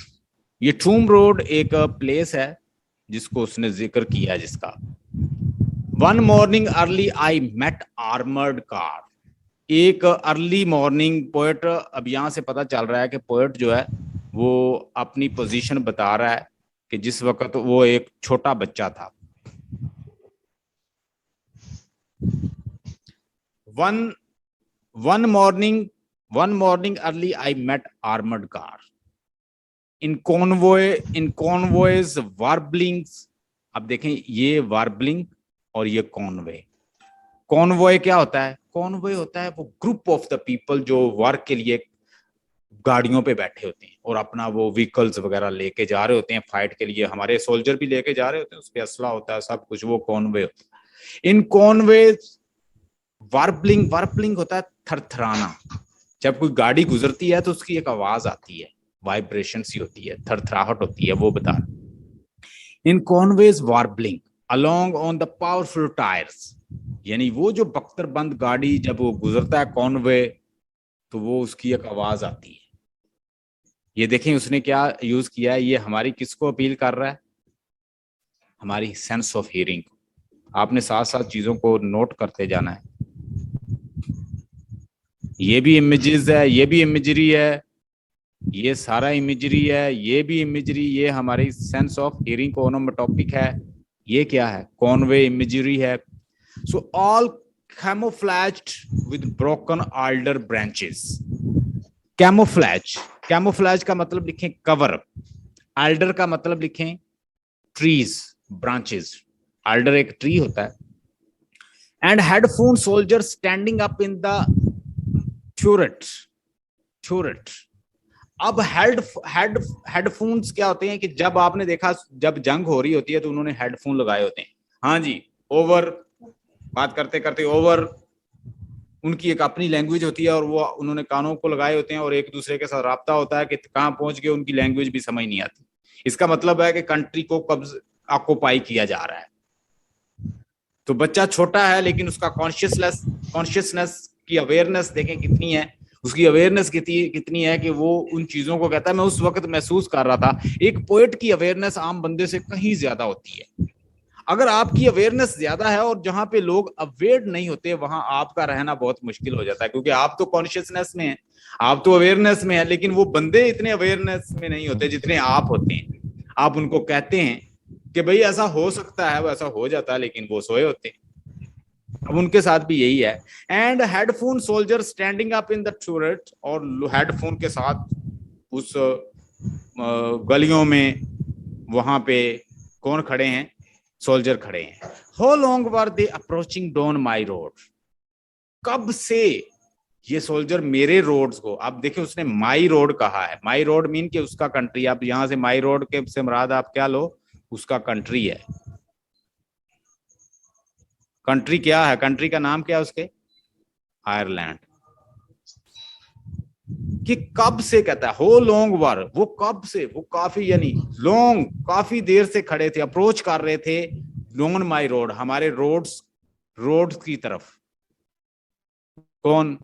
ये टूम रोड एक प्लेस है जिसको उसने जिक्र किया, जिसका one morning early I met armoured car. एक अर्ली मॉर्निंग, पोएट, अब यहां से पता चल रहा है कि पोएट जो है वो अपनी पोजीशन बता रहा है कि जिस वक्त वो एक छोटा बच्चा था। One morning early I met armoured car in convoys warblings. अब देखें, ये वार्बलिंग और ये कॉन्वॉय। कॉन्वॉय क्या होता है? कॉन्वॉय होता है वो ग्रुप ऑफ द पीपल जो वर्क के लिए गाड़ियों पे बैठे होते हैं और अपना वो व्हीकल्स वगैरह लेके जा रहे होते हैं फाइट के लिए। हमारे सोल्जर भी लेके जा रहे होते हैं, उस पर असला होता है, सब कुछ, वो कॉन्वॉय होता है। इन कॉन्वॉयज वार्बलिंग, वार्बलिंग होता है थरथराना। जब कोई गाड़ी गुजरती है तो उसकी एक आवाज आती है, वाइब्रेशन सी होती है, थरथराहट होती है, वो बता रहा। In convoys warbling along on the powerful tyres, यानी वो जो बख्तरबंद गाड़ी जब वो गुजरता है कॉन्वे, तो वो उसकी एक आवाज आती है। ये देखें उसने क्या यूज किया है, ये हमारी किसको अपील कर रहा है, हमारी सेंस ऑफ हियरिंग। आपने साथ साथ चीजों को नोट करते जाना है। ये भी इमेजेस है, ये भी इमेजरी है, ये सारा इमेजरी है, ये भी इमेजरी, ये हमारी सेंस ऑफ हियरिंग को ओनोमेटोपिक है। ये क्या है, कॉन्वे इमेजरी है। So all camouflaged with broken alder branches. Camouflage, camouflage का मतलब लिखें कवर, आल्डर का मतलब लिखें ट्रीज, ब्रांचेस। आल्डर एक ट्री होता है। And headphone soldier standing up in the turret, turret। अब हेडफोन्स क्या होते हैं कि जब आपने देखा जब जंग हो रही होती है तो उन्होंने हेडफोन लगाए होते हैं। हाँ जी, ओवर बात करते करते ओवर, उनकी एक अपनी लैंग्वेज होती है और वो उन्होंने कानों को लगाए होते हैं और एक दूसरे के साथ राब्ता होता है कि कहाँ पहुंच गए, उनकी लैंग्वेज भी समझ नहीं आती। इसका मतलब है कि कंट्री को कब्ज ऑक्युपाई किया जा रहा है। तो बच्चा छोटा है लेकिन उसका कॉन्शियसनेस की अवेयरनेस देखें कितनी है, उसकी अवेयरनेस कितनी है कि वो उन चीजों को कहता है। मैं उस वक्त महसूस कर रहा था, एक पोएट की अवेयरनेस आम बंदे से कहीं ज्यादा होती है। अगर आपकी अवेयरनेस ज्यादा है और जहां पे लोग अवेयर नहीं होते वहां आपका रहना बहुत मुश्किल हो जाता है, क्योंकि आप तो कॉन्शियसनेस में है, आप तो अवेयरनेस में है, लेकिन वो बंदे इतने अवेयरनेस में नहीं होते जितने आप होते हैं। आप उनको कहते हैं कि भाई ऐसा हो सकता है, वो ऐसा हो जाता है, लेकिन वो सोए होते हैं। अब उनके साथ भी यही है। And headphone soldier standing up in the turret, और हेडफोन के साथ उस गलियों में वहां पे कौन खड़े हैं, सोल्जर खड़े हैं। How long were they approaching down my road, कब से ये सोल्जर मेरे रोड्स को, आप देखिए उसने माई रोड कहा है। माई रोड मीन कि उसका कंट्री। आप यहां से माई रोड के से मुराद आप क्या लो, उसका कंट्री है। कंट्री क्या है, कंट्री का नाम क्या है उसके, आयरलैंड। कि कब से कहता है, हो लॉन्ग वर, वो कब से, वो काफी यानी लॉन्ग, काफी देर से खड़े थे, अप्रोच कर रहे थे लॉन्ग माई रोड, हमारे रोड्स की तरफ। कौन,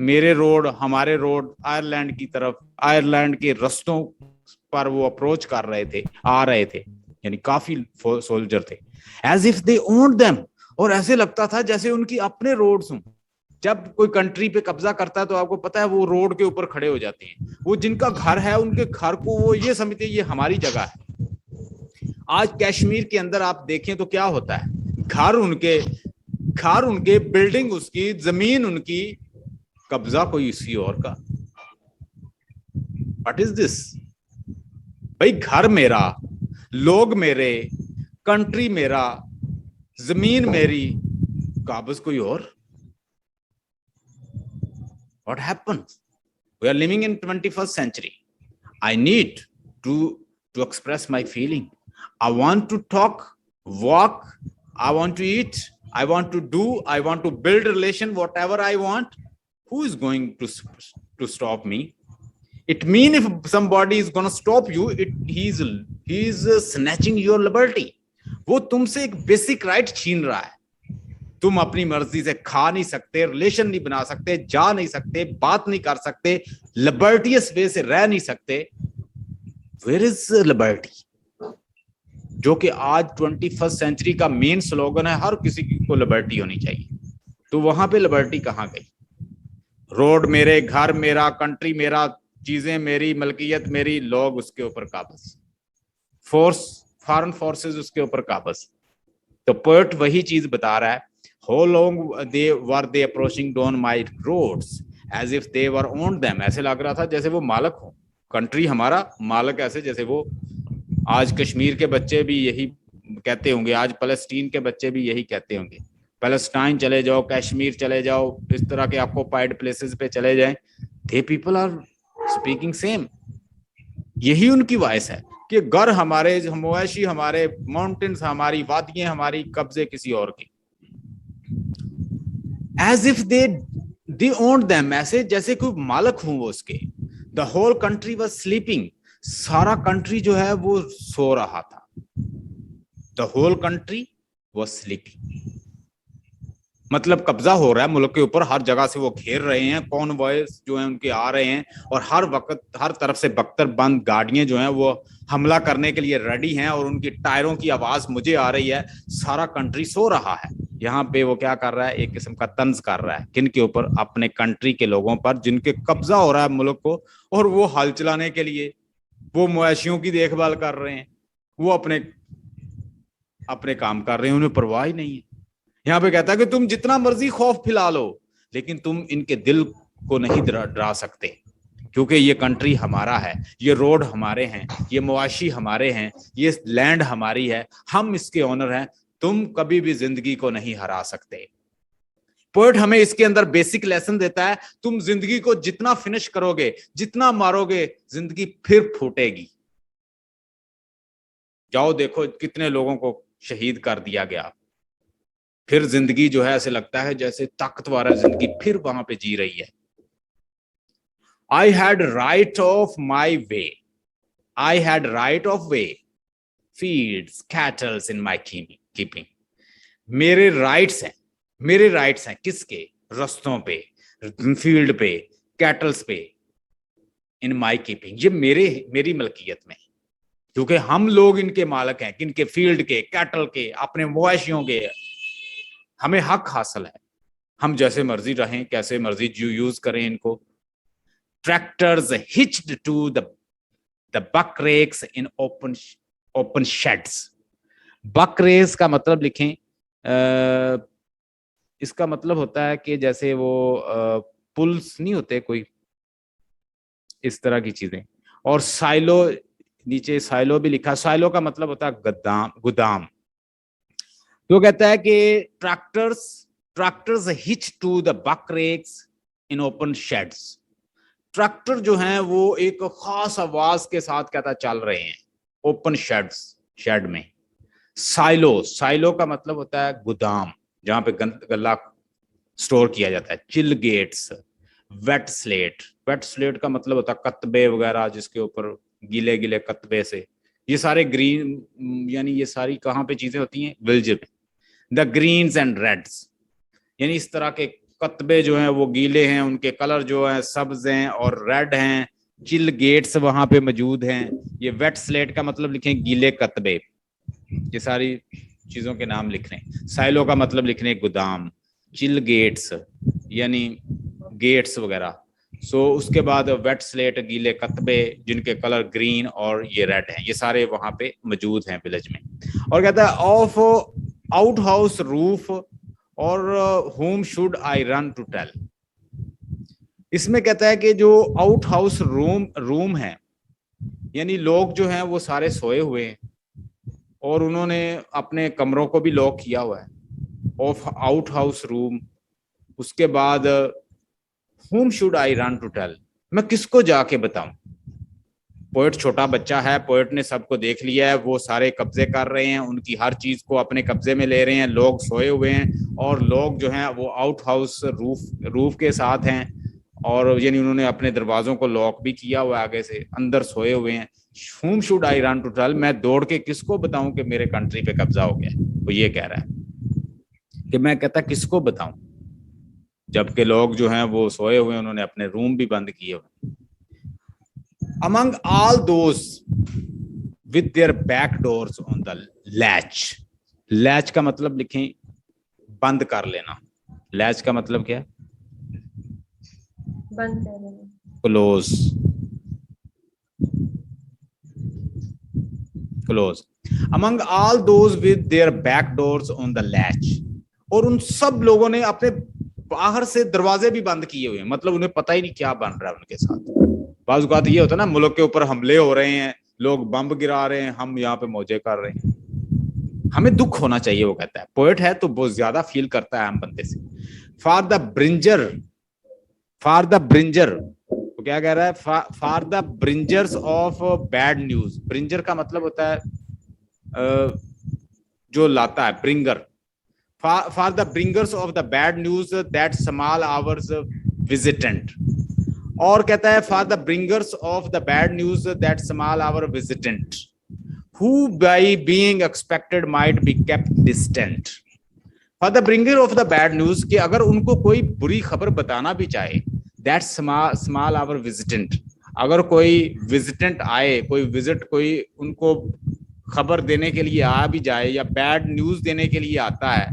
मेरे रोड, हमारे रोड, आयरलैंड की तरफ, आयरलैंड के रस्तों पर वो अप्रोच कर रहे थे, आ रहे थे, यानी काफी सोल्जर थे। As if they owned them, और ऐसे लगता था जैसे उनकी अपने रोड्स हों। जब कोई कंट्री पे कब्जा करता है तो आपको पता है वो रोड के ऊपर खड़े हो जाते हैं। वो जिनका घर है उनके घर को वो ये समझते हैं ये हमारी जगह है। आज कश्मीर के अंदर आप देखें तो क्या होता है, घर उनके, बिल्डिंग उसकी, जमीन उनकी, कब्जा कोई इसी और का। व्हाट इज दिस, भाई घर मेरा, लोग मेरे, कंट्री मेरा, जमीन मेरी, काबज कोई और। What happens? We are living in 21st century. I need to express my feeling. I want to talk, walk, I want to eat, I want to do, I want to build relation, whatever I want. Who is going to stop me? It means if somebody is going to stop you, he's snatching your liberty. वो तुमसे एक basic right छीन रहा है। तुम अपनी मर्जी से खा नहीं सकते, रिलेशन नहीं बना सकते, जा नहीं सकते, बात नहीं कर सकते, लिबर्टियस वे से रह नहीं सकते। वेयर इज लिबर्टी, जो कि आज 21st सेंचुरी का मेन स्लोगन है, हर किसी को लिबर्टी होनी चाहिए। तो वहां पे लिबर्टी कहां गई? रोड मेरे, घर मेरा, कंट्री मेरा, चीजें मेरी, मलकियत मेरी, लोग उसके ऊपर काबज, फॉरेन फोर्सेस उसके ऊपर काबज। तो पोएट वही चीज बता रहा है। How long were they approaching down my roads as if they were owned them? ऐसे लग रहा था जैसे वो मालक हो, कंट्री हमारा, मालक ऐसे जैसे वो। आज कश्मीर के बच्चे भी यही कहते होंगे, आज फलस्तीन के बच्चे भी यही कहते होंगे। पैलेस्टाइन चले जाओ, कश्मीर चले जाओ, इस तरह के ऑक्युपाइड प्लेसेस पे चले जाएं, they people are speaking same. यही उनकी वॉइस है कि घर हमारे, मवेशी हमारे, माउंटेन्स हमारी, वादियां हमारी, कब्जे किसी और की। As if they owned them, ऐसे जैसे कोई मालक हूं वो उसके। The whole country was sleeping, सारा कंट्री जो है वो सो रहा था। The whole country was sleeping, मतलब कब्जा हो रहा है मुल्क के ऊपर, हर जगह से वो घेर रहे हैं, कॉनवॉयस जो है उनके आ रहे हैं, और हर वक्त हर तरफ से बख्तर बंद गाड़ियां जो हैं वो हमला करने के लिए रेडी हैं, और उनकी टायरों की आवाज मुझे आ रही है। सारा कंट्री सो रहा है। यहाँ पे वो क्या कर रहा है, एक किस्म का तंज कर रहा है, किन के ऊपर? अपने कंट्री के लोगों पर, जिनके कब्जा हो रहा है मुल्क को, और वो हल चलाने के लिए वो मवेशियों की देखभाल कर रहे हैं, वो अपने अपने काम कर रहे हैं, उन्हें परवाह ही नहीं है। यहाँ पे कहता है कि तुम जितना मर्जी खौफ फैला लो, लेकिन तुम इनके दिल को नहीं डरा सकते, क्योंकि ये कंट्री हमारा है, ये रोड हमारे हैं, ये मवाशी हमारे हैं, ये लैंड हमारी है, हम इसके ओनर हैं। तुम कभी भी जिंदगी को नहीं हरा सकते। पोएट हमें इसके अंदर बेसिक लेसन देता है, तुम जिंदगी को जितना फिनिश करोगे, जितना मारोगे, जिंदगी फिर फूटेगी। जाओ देखो कितने लोगों को शहीद कर दिया गया, फिर जिंदगी जो है ऐसे लगता है जैसे ताकतवर है, जिंदगी फिर वहां पे जी रही है। I had right of my way, I had right of way, feeds kettles in my keeping. मेरे राइट्स हैं, मेरे राइट्स हैं किसके? रस्तों पे, फील्ड पे, कैटल्स पे, इन माई कीपिंग, ये मेरी मलकियत में, क्योंकि हम लोग इनके मालक हैं, किनके? फील्ड के, कैटल के, अपने मवेशियों के। हमें हक हासिल है, हम जैसे मर्जी रहें, कैसे मर्जी यूज करें इनको। Tractors hitched to the buck rakes in open sheds. Buck race का मतलब लिखें, इसका मतलब होता है कि जैसे वो पुल्स नहीं होते कोई, इस तरह की चीजें। और साइलो, नीचे साइलो भी लिखा, साइलो का मतलब होता है गुदाम। तो कहता है कि tractors hitch to the buck rakes in open sheds. Tractor जो हैं वो एक खास आवाज के साथ कहता चल रहे हैं ओपन शेड में। साइलो का मतलब होता है गुदाम, जहां पे गल्ला स्टोर किया जाता है। चिल गेट्स, वेट स्लेट का मतलब होता है कतबे वगैरह, जिसके ऊपर गीले गीले कतबे से, ये सारे ग्रीन, यानी ये सारी कहाँ पे चीजें होती हैं? विल्ज में। द ग्रीन्स एंड रेड्स, यानी इस तरह के कतबे जो हैं वो गीले हैं, उनके कलर जो है सब्ज हैं और रेड हैं। चिल गेट्स वहां पे मौजूद हैं। ये वेट स्लेट का मतलब लिखें गीले कतबे। ये सारी चीजों के नाम लिख रहे हैं। साइलो का मतलब लिख रहे हैं गोदाम, चिल गेट्स यानी गेट्स वगैरह। सो उसके बाद वेट स्लेट, गीले कतबे जिनके कलर ग्रीन और ये रेड हैं, ये सारे वहां पे मौजूद हैं विलेज में। और कहता है ऑफ आउट हाउस रूफ और home should I run to tell. इसमें कहता है कि जो आउट हाउस रूम है, यानी लोग जो हैं वो सारे सोए हुए हैं और उन्होंने अपने कमरों को भी लॉक किया हुआ है। ऑफ आउट हाउस रूम, उसके बाद whom should I run to tell, मैं किसको जाके बताऊं। पोएट छोटा बच्चा है, पोएट ने सबको देख लिया है, वो सारे कब्जे कर रहे हैं, उनकी हर चीज को अपने कब्जे में ले रहे हैं। लोग सोए हुए हैं और लोग जो हैं वो आउट हाउस रूफ के साथ हैं, और यानी उन्होंने अपने दरवाजों को लॉक भी किया हुआ आगे से, अंदर सोए हुए हैं। whom should I run to tell, मैं दौड़ के किसको बताऊं कि मेरे कंट्री पे कब्जा हो गया। वो ये कह रहा है कि मैं कहता किसको बताऊं, जबकि लोग जो हैं वो सोए हुए, उन्होंने अपने रूम भी बंद किए हुए। Among all those with their back doors on the latch का मतलब लिखें बंद कर लेना। लैच का मतलब क्या है? बंद कर देना। Close. Among all those with their back doors on the latch, और उन सब लोगों ने अपने बाहर से दरवाजे भी बंद किए हुए हैं, मतलब उन्हें पता ही नहीं क्या बन रहा है उनके साथ। बाज़ औक़ात ये होता है ना, मुल्क के ऊपर हमले हो रहे हैं, लोग बम गिरा रहे हैं, हम यहाँ पे मौजे कर रहे हैं, हमें दुख होना चाहिए। वो कहता है, पोएट है तो बहुत ज्यादा फील करता है हम बंदे से। फॉर द ब्रिंजर, तो क्या कह रहा है? For the bringers of bad news. Bringer का मतलब होता है जो लाता है, bringer. for the bringers of the bad news that small hours visitant. और कहता है for the bringers of the bad news that small hour visitant, who by being expected might be kept distant. For the bringer of the bad news, कि अगर उनको कोई बुरी खबर बताना भी चाहे, that small hour visitant, अगर कोई visitant आए, कोई visit, कोई उनको खबर देने के लिए आ भी जाए या बैड न्यूज देने के लिए आता है,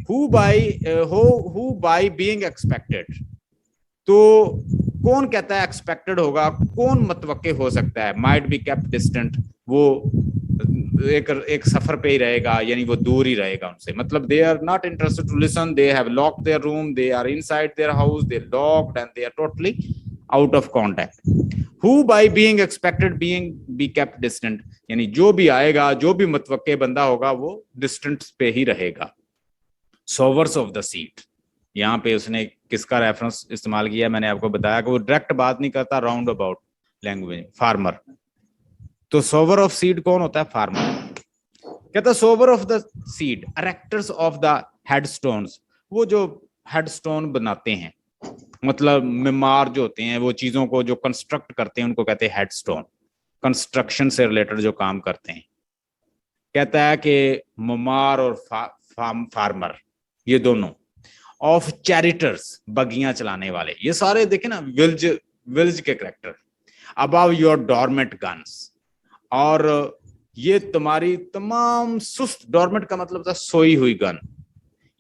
who by being expected, तो कौन कहता है एक्सपेक्टेड होगा, कौन मतवक्के हो सकता है, माइट बी केप्ट डिस्टेंट, वो एक सफर पे ही रहेगा, यानी वो दूर ही रहेगा उनसे, मतलब they are not interested to listen, they have locked their room, they are inside their house, they locked and they are totally out of contact. Who by being expected being be kept distant, यानी जो भी आएगा, जो भी मतवक्के बंदा होगा, वो distance पे ही रहेगा. सोवर्स ऑफ द सीट, यहाँ पे उसने किसका रेफरेंस इस्तेमाल किया, मैंने आपको बताया कि वो डायरेक्ट बात नहीं करता, राउंड अबाउट लैंग्वेज. फार्मर, तो सोवर ऑफ सीड कौन होता है, फार्मर. कहता sower of the seed, erectors of the headstones, वो जो हेडस्टोन बनाते हैं, मतलब मिमार जो होते हैं, वो चीजों को जो कंस्ट्रक्ट करते हैं उनको कहते हैं हेडस्टोन, कंस्ट्रक्शन से रिलेटेड जो काम करते हैं. कहता है कि मिमार और फार्मर, ये दोनों, ऑफ चैरिटर्स, बगियां चलाने वाले, ये सारे देखे ना विल्ज के character. Above your dormant guns, और ये तुम्हारी तमाम सुस्त, डॉर्मेंट का मतलब था सोई हुई गन,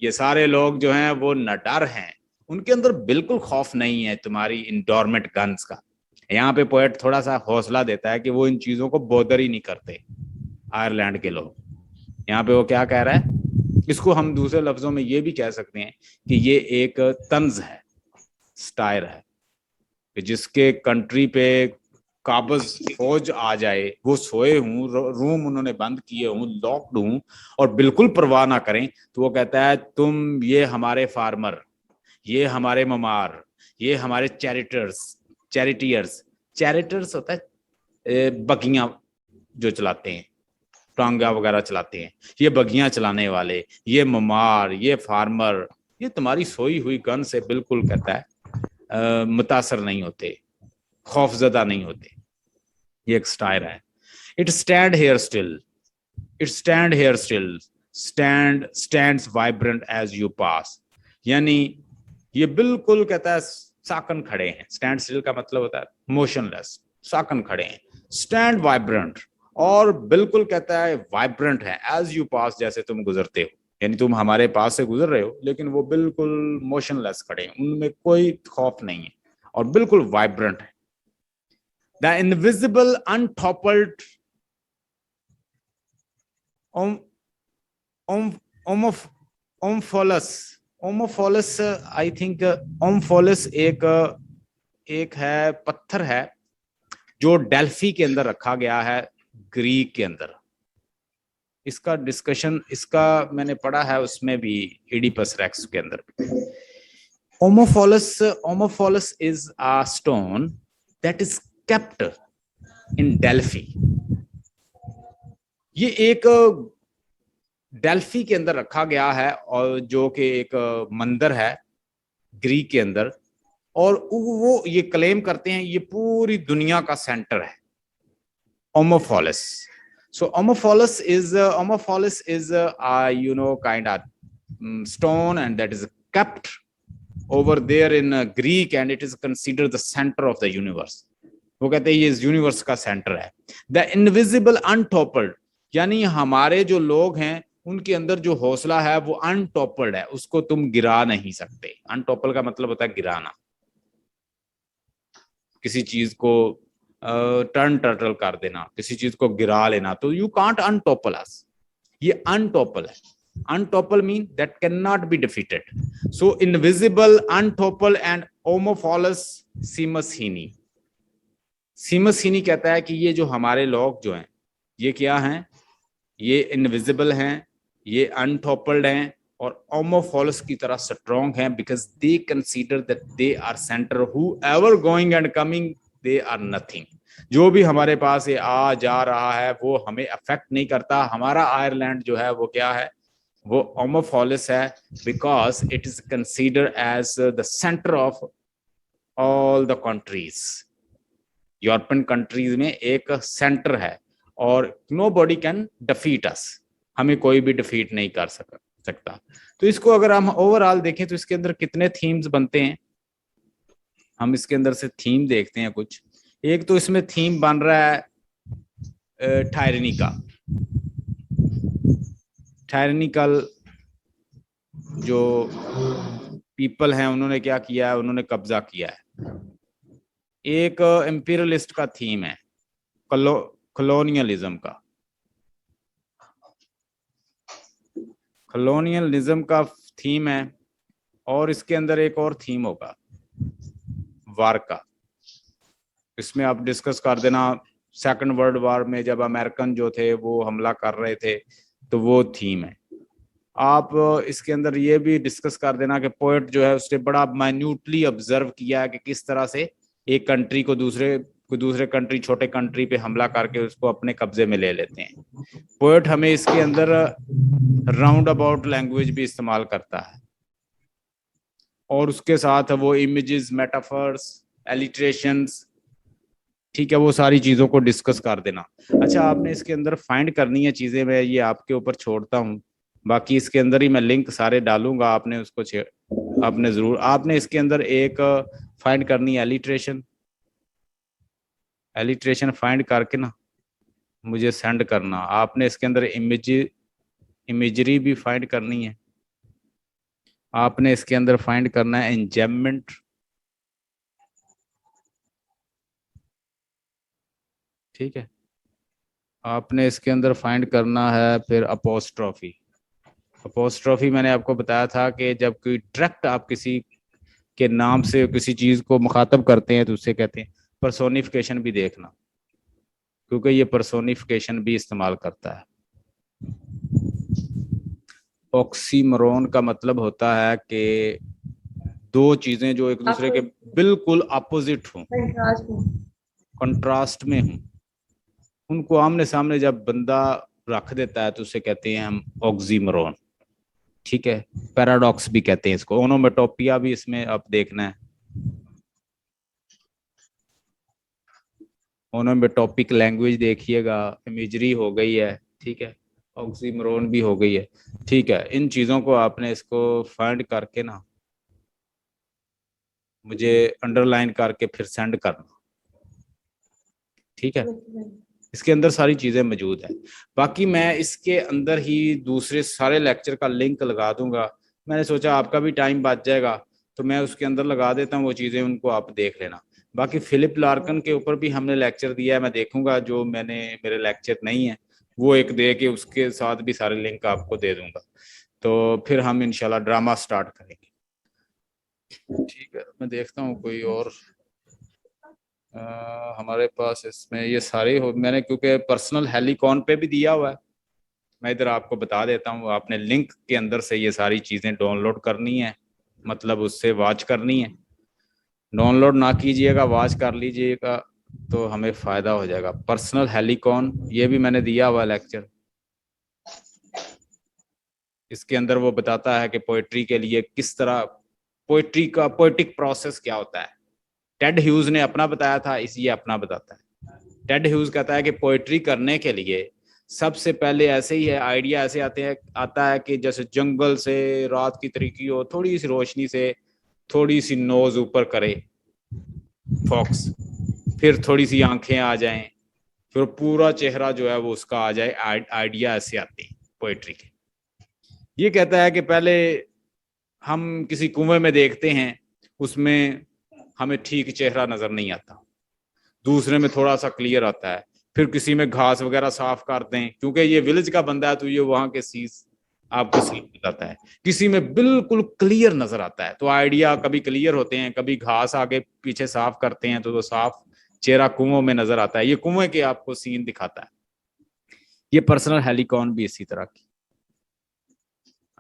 ये सारे लोग जो हैं वो नडर हैं, उनके अंदर बिल्कुल खौफ नहीं है तुम्हारी इन डॉर्मेंट गन्स का. यहाँ पे पोएट थोड़ा सा हौसला देता है कि वो इन चीजों को बोदर ही नहीं करते आयरलैंड के लोग. यहाँ पे वो क्या कह रहा है, इसको हम दूसरे लफ्जों में ये भी कह सकते हैं कि ये एक तंज है, स्टायर है, कि जिसके कंट्री पे काबज फौज आ जाए, वो सोए हूं, रूम उन्होंने बंद किए हूं, लॉक्ड हूं, और बिल्कुल परवाह ना करें, तो वो कहता है तुम, ये हमारे फार्मर, ये हमारे ममार, ये हमारे चैरिटियर्स होता है बगियां जो चलाते हैं, टांगा वगैरह चलाते हैं, ये बगियां चलाने वाले, ये ममार, ये फार्मर, ये तुम्हारी सोई हुई गन से बिल्कुल कहता है मुतासर नहीं होते, खौफजदा नहीं होते. ये एक स्टायर है. It stand here still, it stand here still, stands vibrant as you pass, यानी ये बिल्कुल कहता है साकन खड़े हैं. स्टैंड स्टिल का मतलब होता है मोशनलेस, साकन खड़े हैं. स्टैंड वाइब्रेंट, और बिल्कुल कहता है वाइब्रेंट है, एज यू पास, जैसे तुम गुजरते हो, यानी तुम हमारे पास से गुजर रहे हो, लेकिन वो बिल्कुल मोशनलेस खड़े हैं, उनमें कोई खौफ नहीं है और बिल्कुल वाइब्रेंट है. द इनविजिबल अनटॉपल्ड ओमोफोलस, आई थिंक ओमफोलस एक है, पत्थर है जो डेल्फी के अंदर रखा गया है, ग्रीक के अंदर. इसका डिस्कशन, इसका मैंने पढ़ा है उसमें भी, इडिपस रेक्स के अंदर भी. Omphalos is a stone that is kept in Delphi. ये एक डेल्फी के अंदर रखा गया है, और जो कि एक मंदिर है ग्रीक के अंदर, और वो ये क्लेम करते हैं ये पूरी दुनिया का सेंटर है, ओमोफोलस. So Omophilus is kind of stone, and that is kept over there in Greek, and it is considered the center of the universe. वो कहते हैं ये इस यूनिवर्स का सेंटर है. The invisible untoppled, यानी हमारे जो लोग हैं उनके अंदर जो हौसला है वो अनटॉपल्ड है, उसको तुम गिरा नहीं सकते. अनटॉपल का मतलब होता है गिराना, किसी चीज को टर्न टर्टल कर देना, किसी चीज को गिरा लेना, तो यू कांट अनटॉपल अस. ये अनटॉपल है. Untopple mean that can not be defeated. So invisible, untopple and omphalos Seamus Heaney. Seamus Heaney कहता है कि ये जो हमारे लोग जो हैं, ये क्या हैं, ये इनविजिबल हैं, ये अनटॉपल्ड हैं, और ओमोफोलस की तरह स्ट्रॉन्ग हैं, because they consider that they are centre, whoever going and coming they are nothing. जो भी हमारे पास ये आ जा रहा है वो हमें अफेक्ट नहीं करता. हमारा आयरलैंड जो है वो क्या है, वो ओमोफोलिस है because it is consider as the centre of all the countries. European countries में एक सेंटर है और nobody can defeat us, हमें कोई भी डिफीट नहीं कर सकता। तो इसको अगर हम ओवरऑल देखें तो इसके अंदर कितने थीम्स बनते हैं, हम इसके अंदर से थीम देखते हैं कुछ। एक तो इसमें थीम बन रहा है टायरनी का, टायरनिकल जो पीपल हैं उन्होंने क्या किया है, उन्होंने कब्जा किया है। एक इंपीरियलिस्ट का थीम है, कॉलोनियलिज्म का, कॉलोनियलिज्म का थीम है। और इसके अंदर एक और थीम होगा वार का, इसमें आप डिस्कस कर देना सेकंड वर्ल्ड वार में जब अमेरिकन जो थे वो हमला कर रहे थे, तो वो थीम है। आप इसके अंदर ये भी डिस्कस कर देना कि पोएट जो है उसने बड़ा माइन्यूटली ऑब्जर्व किया है कि किस तरह से एक कंट्री को दूसरे कंट्री, छोटे कंट्री पे हमला करके उसको अपने कब्जे में ले लेते हैं। पोएट हमें इसके अंदर राउंड अबाउट लैंग्वेज भी इस्तेमाल करता है और उसके साथ वो इमेजेस, मेटाफर्स, एलिट्रेशंस, ठीक है, वो सारी चीजों को डिस्कस कर देना। अच्छा, आपने इसके अंदर फाइंड करनी है चीजें, मैं ये आपके ऊपर छोड़ता हूँ, बाकी इसके अंदर ही मैं लिंक सारे डालूंगा, आपने उसको आपने जरूर, आपने इसके अंदर एक फाइंड करनी है एलिट्रेशन, एलिट्रेशन फाइंड करके ना मुझे सेंड करना। आपने इसके अंदर इमेजरी भी फाइंड करनी है, आपने इसके अंदर फाइंड करना है एंजेममेंट, ठीक है, आपने इसके अंदर फाइंड करना है फिर अपोस्ट्रॉफी। अपोस्ट्रॉफी मैंने आपको बताया था कि जब कोई डायरेक्ट आप किसी के नाम से किसी चीज को मुखातब करते हैं तो उसे कहते हैं पर्सोनिफिकेशन भी देखना, क्योंकि ये पर्सोनिफिकेशन भी इस्तेमाल करता है। ऑक्सीमोरोन का मतलब होता है कि दो चीजें जो एक दूसरे के बिल्कुल अपोजिट हों, कंट्रास्ट में हों, उनको आमने सामने जब बंदा रख देता है तो उसे कहते हैं हम ऑक्सीमोरोन, ठीक है। पैराडॉक्स भी कहते हैं इसको, ओनोमेटोपिया भी इसमें आप देखना है, ओनोमेटोपिक लैंग्वेज देखिएगा, इमेजरी हो गई है, ठीक है, ऑक्सीमोरोन भी हो गई है, ठीक है। इन चीज़ों को आपने इसको फाइंड करके ना मुझे अंडरलाइन करके फिर सेंड करना, ठीक है। इसके अंदर सारी चीज़ें मौजूद है। बाकी मैं इसके अंदर ही दूसरे सारे लेक्चर का लिंक लगा दूंगा, मैंने सोचा आपका भी टाइम बच जाएगा तो मैं उसके अंदर लगा देता हूँ वो चीज़ें, उनको आप देख लेना। बाकी फिलिप लार्कन के ऊपर भी हमने लेक्चर दिया है, मैं देखूंगा जो मेरे लेक्चर नहीं है वो एक दे के उसके साथ भी सारे लिंक आपको दे दूंगा, तो फिर हम इंशाल्लाह ड्रामा स्टार्ट करेंगे, ठीक है। मैं देखता हूँ कोई और हमारे पास इसमें ये सारे हो, मैंने क्योंकि पर्सनल हेलिकॉन पे भी दिया हुआ है, मैं इधर आपको बता देता हूँ, आपने लिंक के अंदर से ये सारी चीज़ें डाउनलोड करनी है, मतलब उससे वॉच करनी है। डाउनलोड ना कीजिएगा, वॉच कर लीजिएगा तो हमें फ़ायदा हो जाएगा। पर्सनल हेलिकॉन ये भी मैंने दिया हुआ लेक्चर, इसके अंदर वो बताता है कि पोइट्री के लिए किस तरह पोइट्री का पोइटिक प्रोसेस क्या होता है। टेड ह्यूज ने अपना बताया था, इस ये अपना बताता है। टेड ह्यूज कहता है कि पोइट्री करने के लिए सबसे पहले ऐसे ही है, आइडिया ऐसे आता है कि जैसे जंगल से रात की तरीकी हो, थोड़ी सी रोशनी से थोड़ी सी नोज ऊपर करे फॉक्स, फिर थोड़ी सी आंखें आ जाएं, फिर पूरा चेहरा जो है वो उसका आ जाए, आइडिया ऐसे आते हैं पोइट्री के। ये कहता है कि पहले हम किसी कुएं में देखते हैं, उसमें हमें ठीक चेहरा नजर नहीं आता, दूसरे में थोड़ा सा क्लियर आता है, फिर किसी में घास वगैरह साफ कर दें, क्योंकि ये विलेज का बंदा है तो ये वहां के सीज आपको सीन बताता है, किसी में बिल्कुल क्लियर नजर आता है। तो आइडिया कभी क्लियर होते हैं, कभी घास आगे पीछे साफ करते हैं तो साफ चेहरा कुओं में नजर आता है, ये कुएं के आपको सीन दिखाता है। ये पर्सनल हेलिकॉन भी इसी तरह की।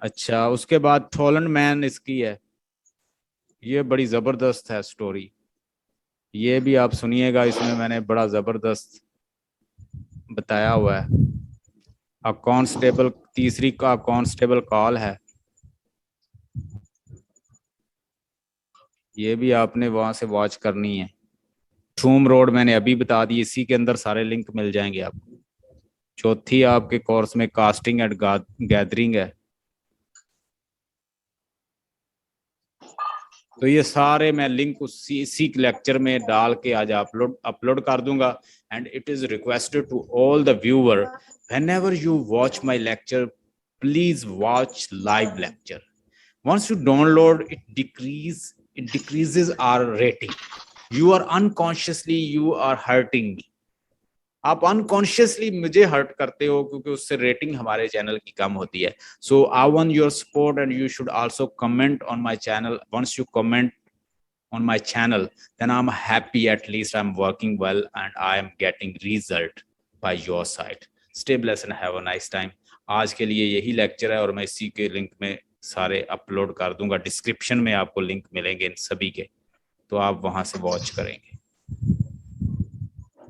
अच्छा, उसके बाद थॉलन मैन इसकी है, ये बड़ी जबरदस्त है स्टोरी, ये भी आप सुनिएगा, इसमें मैंने बड़ा जबरदस्त बताया हुआ है। अ कॉन्स्टेबल तीसरी का कांस्टेबल कॉल है, ये भी आपने वहां से वॉच करनी है। ठूम रोड मैंने अभी बता दी, इसी के अंदर सारे लिंक मिल जाएंगे आपको। चौथी आपके कोर्स में कास्टिंग एंड गैदरिंग है। तो ये सारे मैं लिंक उसी इसी लेक्चर में डाल के आज अपलोड अपलोड कर दूंगा। And it is requested to all the viewer, whenever you watch my lecture, please watch live lecture. Once you download, it decreases our rating. You are unconsciously, you are hurting me. आप unconsciously मुझे hurt करते हो, क्योंकि उससे rating हमारे channel की कम होती है। So I want your support and you should also comment on my channel. Once you comment on my channel, then I'm happy, at least I'm working well and I am getting result by your side. Stay blessed and have a nice time. आज के लिए यही lecture है और मैं इसी के link में सारे अपलोड कर दूंगा। डिस्क्रिप्शन में आपको लिंक मिलेंगे इन सभी के, तो आप वहां से वॉच करेंगे।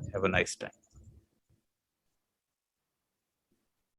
Have a nice time.